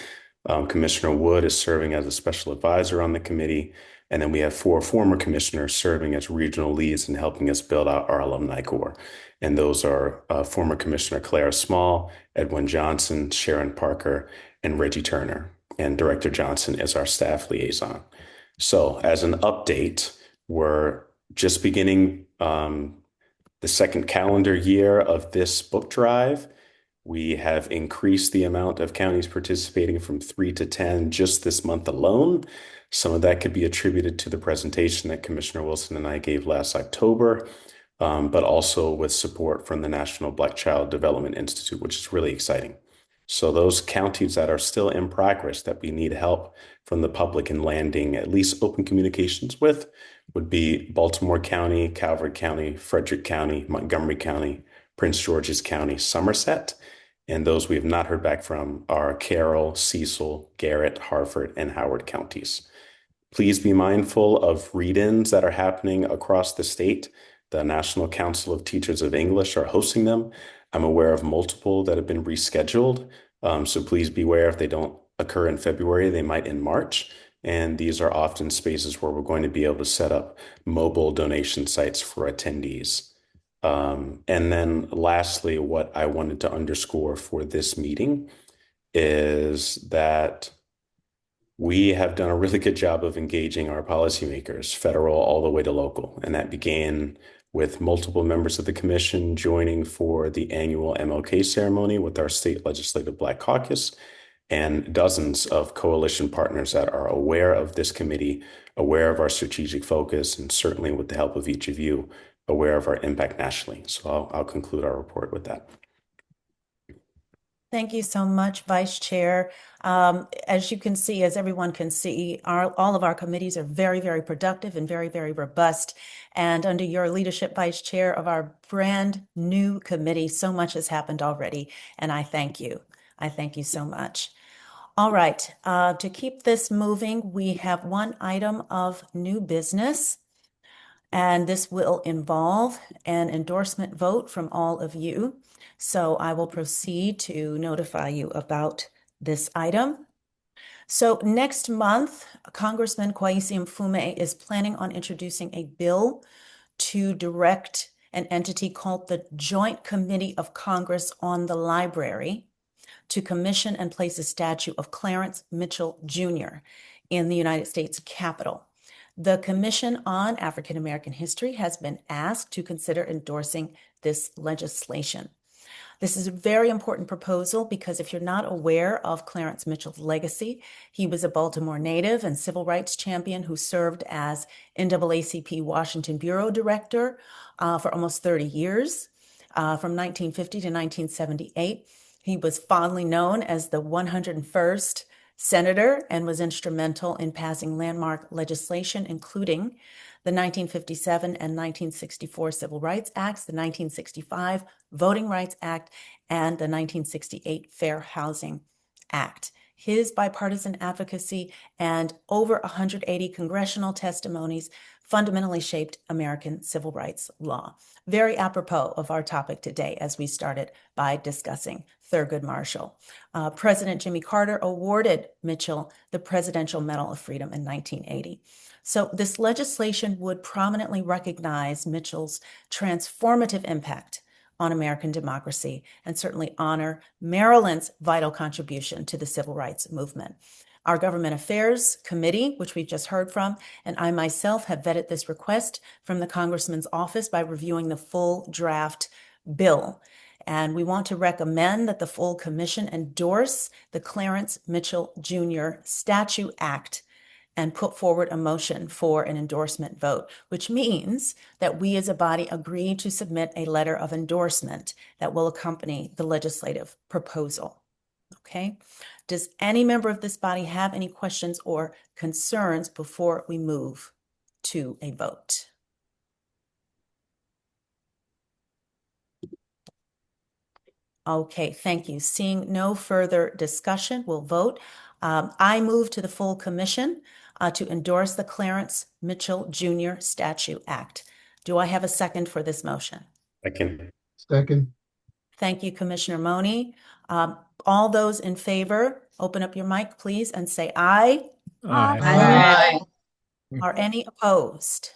Speaker 18: Commissioner Wood is serving as a special advisor on the committee. And then we have 4 former commissioners serving as regional leads and helping us build out our alumni corps. And those are former Commissioner Clara Small, Edwin Johnson, Sharon Parker, and Reggie Turner. And Director Johnson is our staff liaison. So as an update, we're just beginning the second calendar year of this book drive. We have increased the amount of counties participating from 3 to 10 just this month alone. Some of that could be attributed to the presentation that Commissioner Wilson and I gave last October, but also with support from the National Black Child Development Institute, which is really exciting. So those counties that are still in progress that we need help from the public in landing at least open communications with would be Baltimore County, Calvert County, Frederick County, Montgomery County, Prince George's County, Somerset. And those we have not heard back from are Carroll, Cecil, Garrett, Harford, and Howard counties. Please be mindful of read-ins that are happening across the state. The National Council of Teachers of English are hosting them. I'm aware of multiple that have been rescheduled. So please beware if they don't occur in February, they might in March. And these are often spaces where we're going to be able to set up mobile donation sites for attendees. And then lastly, what I wanted to underscore for this meeting is that we have done a really good job of engaging our policymakers, federal all the way to local. And that began with multiple members of the commission joining for the annual MLK ceremony with our state legislative Black Caucus, and dozens of coalition partners that are aware of this committee, aware of our strategic focus, and certainly with the help of each of you, aware of our impact nationally. So I'll conclude our report with that.
Speaker 4: Thank you so much, Vice Chair. As you can see, as everyone can see, all of our committees are very, very productive and very, very robust. And under your leadership, Vice Chair, of our brand new committee, so much has happened already. And I thank you. I thank you so much. All right, to keep this moving, we have one item of new business. And this will involve an endorsement vote from all of you. So I will proceed to notify you about this item. So next month, Congressman Kweisi Mfume is planning on introducing a bill to direct an entity called the Joint Committee of Congress on the Library to commission and place a statue of Clarence Mitchell Jr. in the United States Capitol. The Commission on African American History has been asked to consider endorsing this legislation. This is a very important proposal because if you're not aware of Clarence Mitchell's legacy, he was a Baltimore native and civil rights champion who served as NAACP Washington Bureau Director for almost 30 years, from 1950 to 1978. He was fondly known as the 101st Senator and was instrumental in passing landmark legislation, including the 1957 and 1964 Civil Rights Acts, the 1965 Voting Rights Act, and the 1968 Fair Housing Act. His bipartisan advocacy and over 180 congressional testimonies fundamentally shaped American civil rights law. Very apropos of our topic today, as we started by discussing Thurgood Marshall. President Jimmy Carter awarded Mitchell the Presidential Medal of Freedom in 1980. So this legislation would prominently recognize Mitchell's transformative impact on American democracy and certainly honor Maryland's vital contribution to the civil rights movement. Our Government Affairs Committee, which we've just heard from, and I myself have vetted this request from the Congressman's office by reviewing the full draft bill. And we want to recommend that the full commission endorse the Clarence Mitchell Jr. Statue Act and put forward a motion for an endorsement vote, which means that we as a body agree to submit a letter of endorsement that will accompany the legislative proposal. Okay? Does any member of this body have any questions or concerns before we move to a vote? Okay, thank you. Seeing no further discussion, we'll vote. I move to the full commission to endorse the Clarence Mitchell Jr. Statue Act. Do I have a second for this motion?
Speaker 10: Second.
Speaker 4: Thank you, Commissioner Mone. All those in favor, open up your mic, please, and say aye.
Speaker 14: Aye.
Speaker 4: Are any opposed?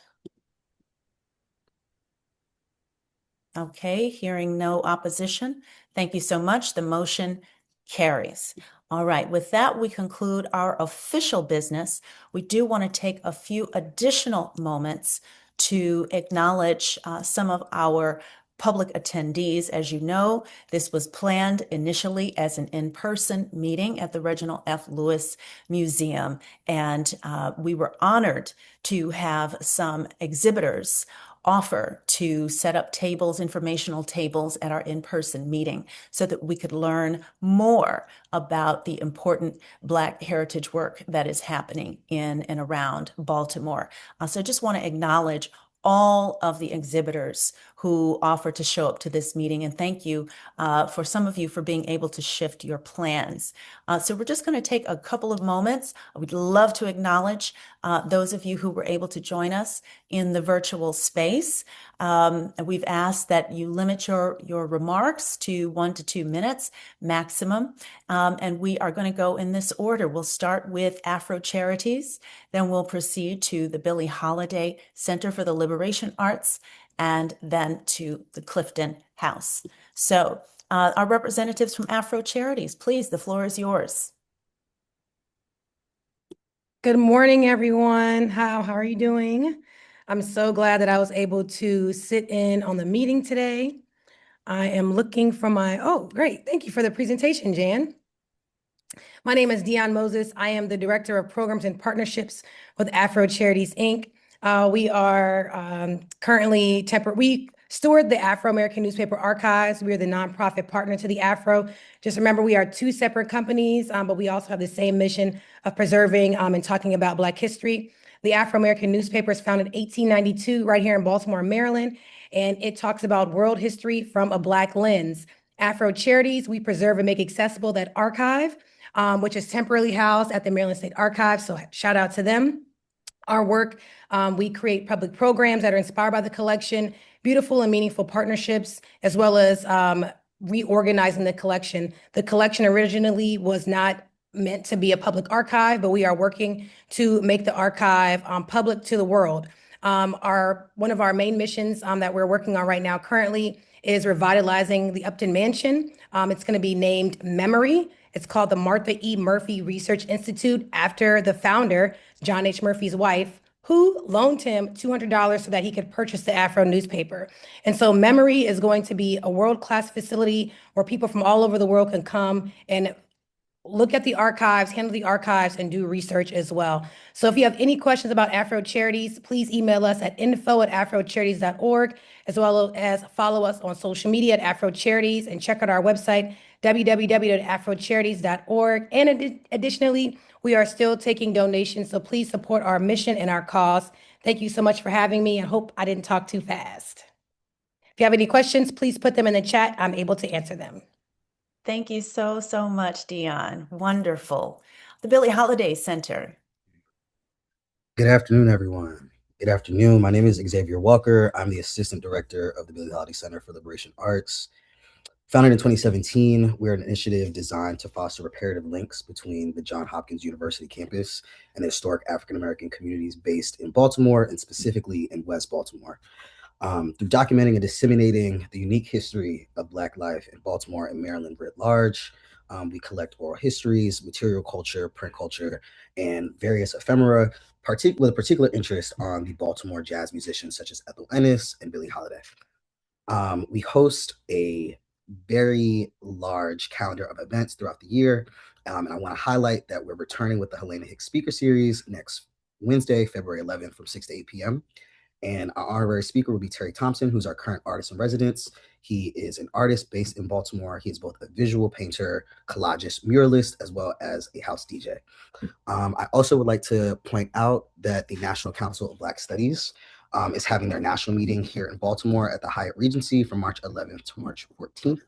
Speaker 4: Okay, hearing no opposition. Thank you so much. The motion carries. All right, with that, we conclude our official business. We do want to take a few additional moments to acknowledge some of our public attendees. As you know, this was planned initially as an in-person meeting at the Reginald F. Lewis Museum, and we were honored to have some exhibitors offer to set up tables, informational tables at our in-person meeting so that we could learn more about the important Black heritage work that is happening in and around Baltimore. So I just want to acknowledge all of the exhibitors who offered to show up to this meeting. And thank you for some of you for being able to shift your plans. So we're just going to take a couple of moments. We'd love to acknowledge those of you who were able to join us in the virtual space. We've asked that you limit your remarks to 1 to 2 minutes maximum. And we are going to go in this order. We'll start with Afro Charities, then we'll proceed to the Billie Holiday Center for the Liberation Arts, and then to the Clifton House. So our representatives from Afro Charities, please, the floor is yours.
Speaker 19: Good morning, everyone. How are you doing? I'm so glad that I was able to sit in on the meeting today. I am looking for oh, great. Thank you for the presentation, Jan. My name is Dion Moses. I am the Director of Programs and Partnerships with Afro Charities, Inc. We are currently we steward the Afro-American Newspaper Archives. We are the nonprofit partner to the Afro. Just remember, we are 2 separate companies, but we also have the same mission of preserving and talking about Black history. The Afro-American Newspaper is founded in 1892 right here in Baltimore, Maryland, and it talks about world history from a Black lens. Afro Charities, we preserve and make accessible that archive, which is temporarily housed at the Maryland State Archives, so shout out to them. Our work, we create public programs that are inspired by the collection, beautiful and meaningful partnerships, as well as reorganizing the collection. The collection originally was not meant to be a public archive, but we are working to make the archive public to the world. One of our main missions that we're working on right now currently is revitalizing the Upton Mansion. It's going to be named Memory. It's called the Martha E. Murphy Research Institute after the founder, John H. Murphy's wife, who loaned him $200 so that he could purchase the Afro newspaper. And so Memory is going to be a world-class facility where people from all over the world can come and look at the archives, handle the archives, and do research as well. So if you have any questions about Afro Charities, please email us at info@afrocharities.org, as well as follow us on social media at Afro Charities, and check out our website, www.afrocharities.org. And additionally, we are still taking donations, so please support our mission and our cause. Thank you so much for having me, and hope I didn't talk too fast. If you have any questions, please put them in the chat. I'm able to answer them.
Speaker 4: Thank you so much, Dion. Wonderful. The Billie Holiday Center.
Speaker 20: Good afternoon, everyone. Good afternoon. My name is Xavier Walker. I'm the Assistant Director of the Billie Holiday Center for Liberation Arts. Founded in 2017, we're an initiative designed to foster reparative links between the Johns Hopkins University campus and the historic African-American communities based in Baltimore, and specifically in West Baltimore. Through documenting and disseminating the unique history of Black life in Baltimore and Maryland writ large, we collect oral histories, material culture, print culture, and various ephemera, with a particular interest on the Baltimore jazz musicians such as Ethel Ennis and Billie Holiday. We host a very large calendar of events throughout the year, and I want to highlight that we're returning with the Helena Hicks Speaker Series next Wednesday, February 11th from 6 to 8 p.m. And our honorary speaker will be Terry Thompson, who's our current artist in residence. He is an artist based in Baltimore. He is both a visual painter, collagist, muralist, as well as a house DJ. I also would like to point out that the National Council of Black Studies is having their national meeting here in Baltimore at the Hyatt Regency from March 11th to March 14th.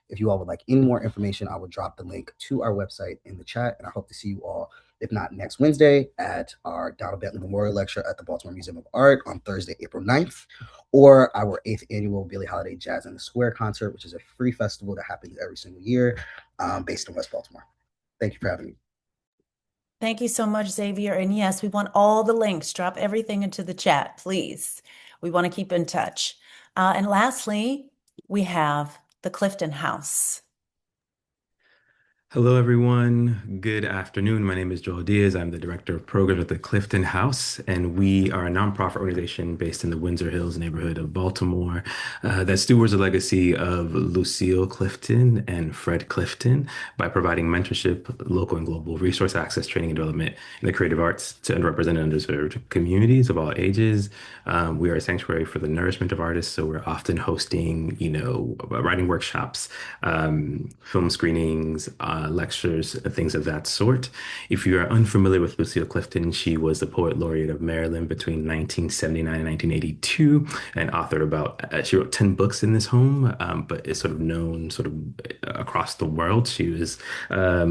Speaker 20: If you all would like any more information, I will drop the link to our website in the chat, and I hope to see you all, if not next Wednesday, at our Donald Bentley Memorial Lecture at the Baltimore Museum of Art on Thursday, April 9th, or our 8th annual Billie Holiday Jazz in the Square concert, which is a free festival that happens every single year based in West Baltimore. Thank you for having me.
Speaker 4: Thank you so much, Xavier. And yes, we want all the links. Drop everything into the chat, please. We want to keep in touch. And lastly, we have the Clifton House.
Speaker 21: Hello, everyone. Good afternoon. My name is Joel Diaz. I'm the Director of Programs at the Clifton House, and we are a nonprofit organization based in the Windsor Hills neighborhood of Baltimore that stewards the legacy of Lucille Clifton and Fred Clifton by providing mentorship, local and global resource access, training, and development in the creative arts to underrepresented and underserved communities of all ages. We are a sanctuary for the nourishment of artists, so we're often hosting, writing workshops, film screenings, lectures, things of that sort. If you are unfamiliar with Lucille Clifton, she was the poet laureate of Maryland between 1979 and 1982, and authored she wrote 10 books in this home, but is sort of known across the world. She was I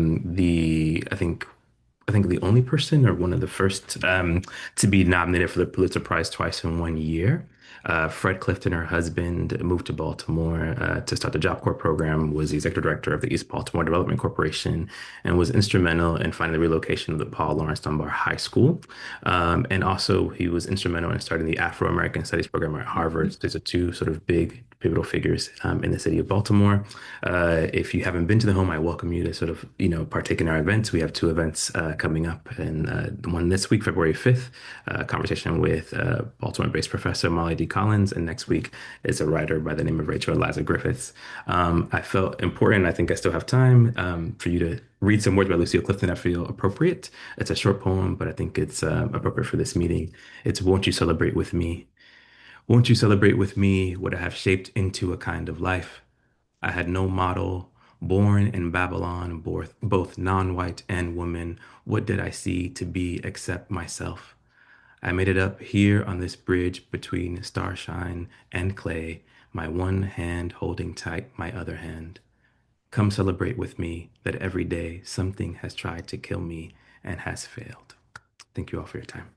Speaker 21: think the only person or one of the first to be nominated for the Pulitzer Prize twice in 1 year. Fred Clifton, her husband, moved to Baltimore to start the Job Corps program, was the executive director of the East Baltimore Development Corporation, and was instrumental in finding the relocation of the Paul Laurence Dunbar High School. And also, he was instrumental in starting the Afro-American Studies program at Harvard. These are two sort of big pivotal figures in the city of Baltimore. If you haven't been to the home, I welcome you to sort of, partake in our events. We have two events coming up, and one this week, February 5th, conversation with Baltimore-based professor Molly D. Collins, and next week is a writer by the name of Rachel Eliza Griffiths. I felt important, I think I still have time for you to read some words by Lucille Clifton. I feel appropriate. It's a short poem, but I think it's appropriate for this meeting. It's "Won't You Celebrate With Me?" Won't you celebrate with me what I have shaped into a kind of life? I had no model, born in Babylon, both non-white and woman. What did I see to be except myself? I made it up here on this bridge between starshine and clay, my one hand holding tight my other hand. Come celebrate with me that every day something has tried to kill me and has failed. Thank you all for your time.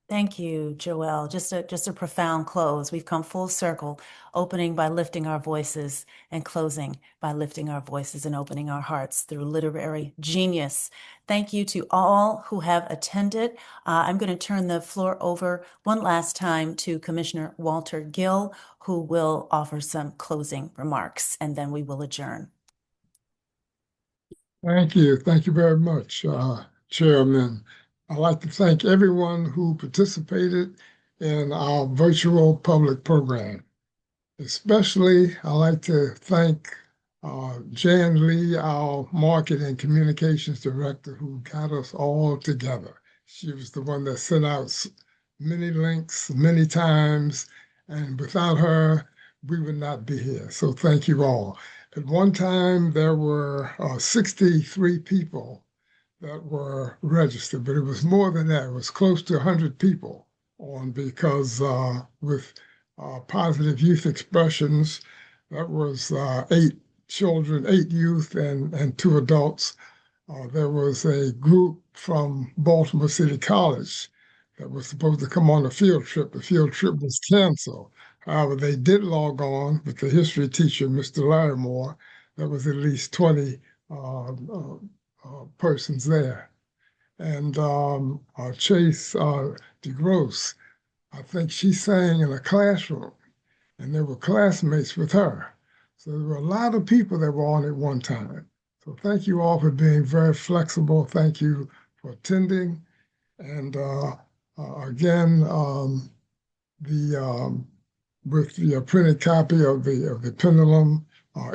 Speaker 4: Thank you, Joelle. Just a profound close. We've come full circle, opening by lifting our voices and closing by lifting our voices and opening our hearts through literary genius. Thank you to all who have attended. I'm going to turn the floor over one last time to Commissioner Walter Gill, who will offer some closing remarks, and then we will adjourn.
Speaker 7: Thank you. Thank you very much, Chairman. I'd like to thank everyone who participated in our virtual public program. Especially, I'd like to thank Jan Lee, our Marketing and Communications Director, who got us all together. She was the one that sent out many links many times, and without her, we would not be here. So thank you all. At one time, there were 63 people that were registered, but it was more than that. It was close to 100 people on, because with positive youth expressions, that was 8 children, 8 youth, and 2 adults. There was a group from Baltimore City College that was supposed to come on a field trip. The field trip was canceled. However, they did log on with the history teacher, Mr. Larimore. There was at least 20 persons there. And Chase DeGross, I think she sang in a classroom, and there were classmates with her. So there were a lot of people that were on at one time. So thank you all for being very flexible. Thank you for attending. And again, with the printed copy of the Pendulum,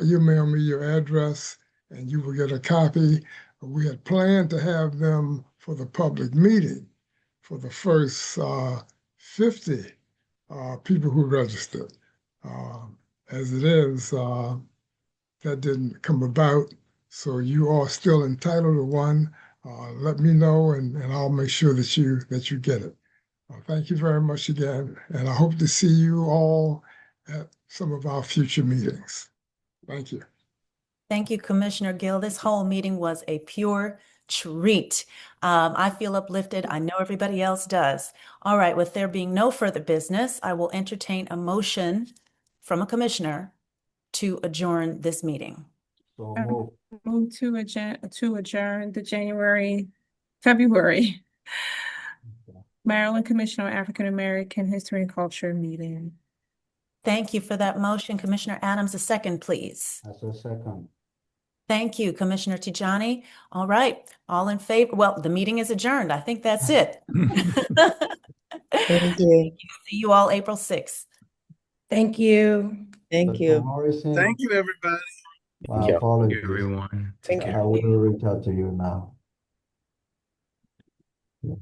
Speaker 7: email me your address and you will get a copy. We had planned to have them for the public meeting for the first 50 people who registered. As it is, that didn't come about. So you are still entitled to one. Let me know, and I'll make sure that you get it. Thank you very much again, and I hope to see you all at some of our future meetings. Thank you.
Speaker 4: Thank you, Commissioner Gill. This whole meeting was a pure treat. I feel uplifted. I know everybody else does. All right, with there being no further business, I will entertain a motion from a commissioner to adjourn this meeting.
Speaker 8: So moved.
Speaker 14: move to adjourn the February Maryland Commission on African American History and Culture meeting.
Speaker 4: Thank you for that motion. Commissioner Adams, a second, please.
Speaker 1: That's a second.
Speaker 4: Thank you, Commissioner Tijani. All right, all in favor? Well, the meeting is adjourned. I think that's it.
Speaker 22: Thank you.
Speaker 4: See you all April 6th.
Speaker 19: Thank you.
Speaker 22: Thank
Speaker 1: Dr.
Speaker 22: you.
Speaker 1: Morrison,
Speaker 23: Thank you, everybody.
Speaker 1: my
Speaker 21: Thank you,
Speaker 1: apologies.
Speaker 21: everyone.
Speaker 22: Thank
Speaker 1: I will reach out to you now. Yeah.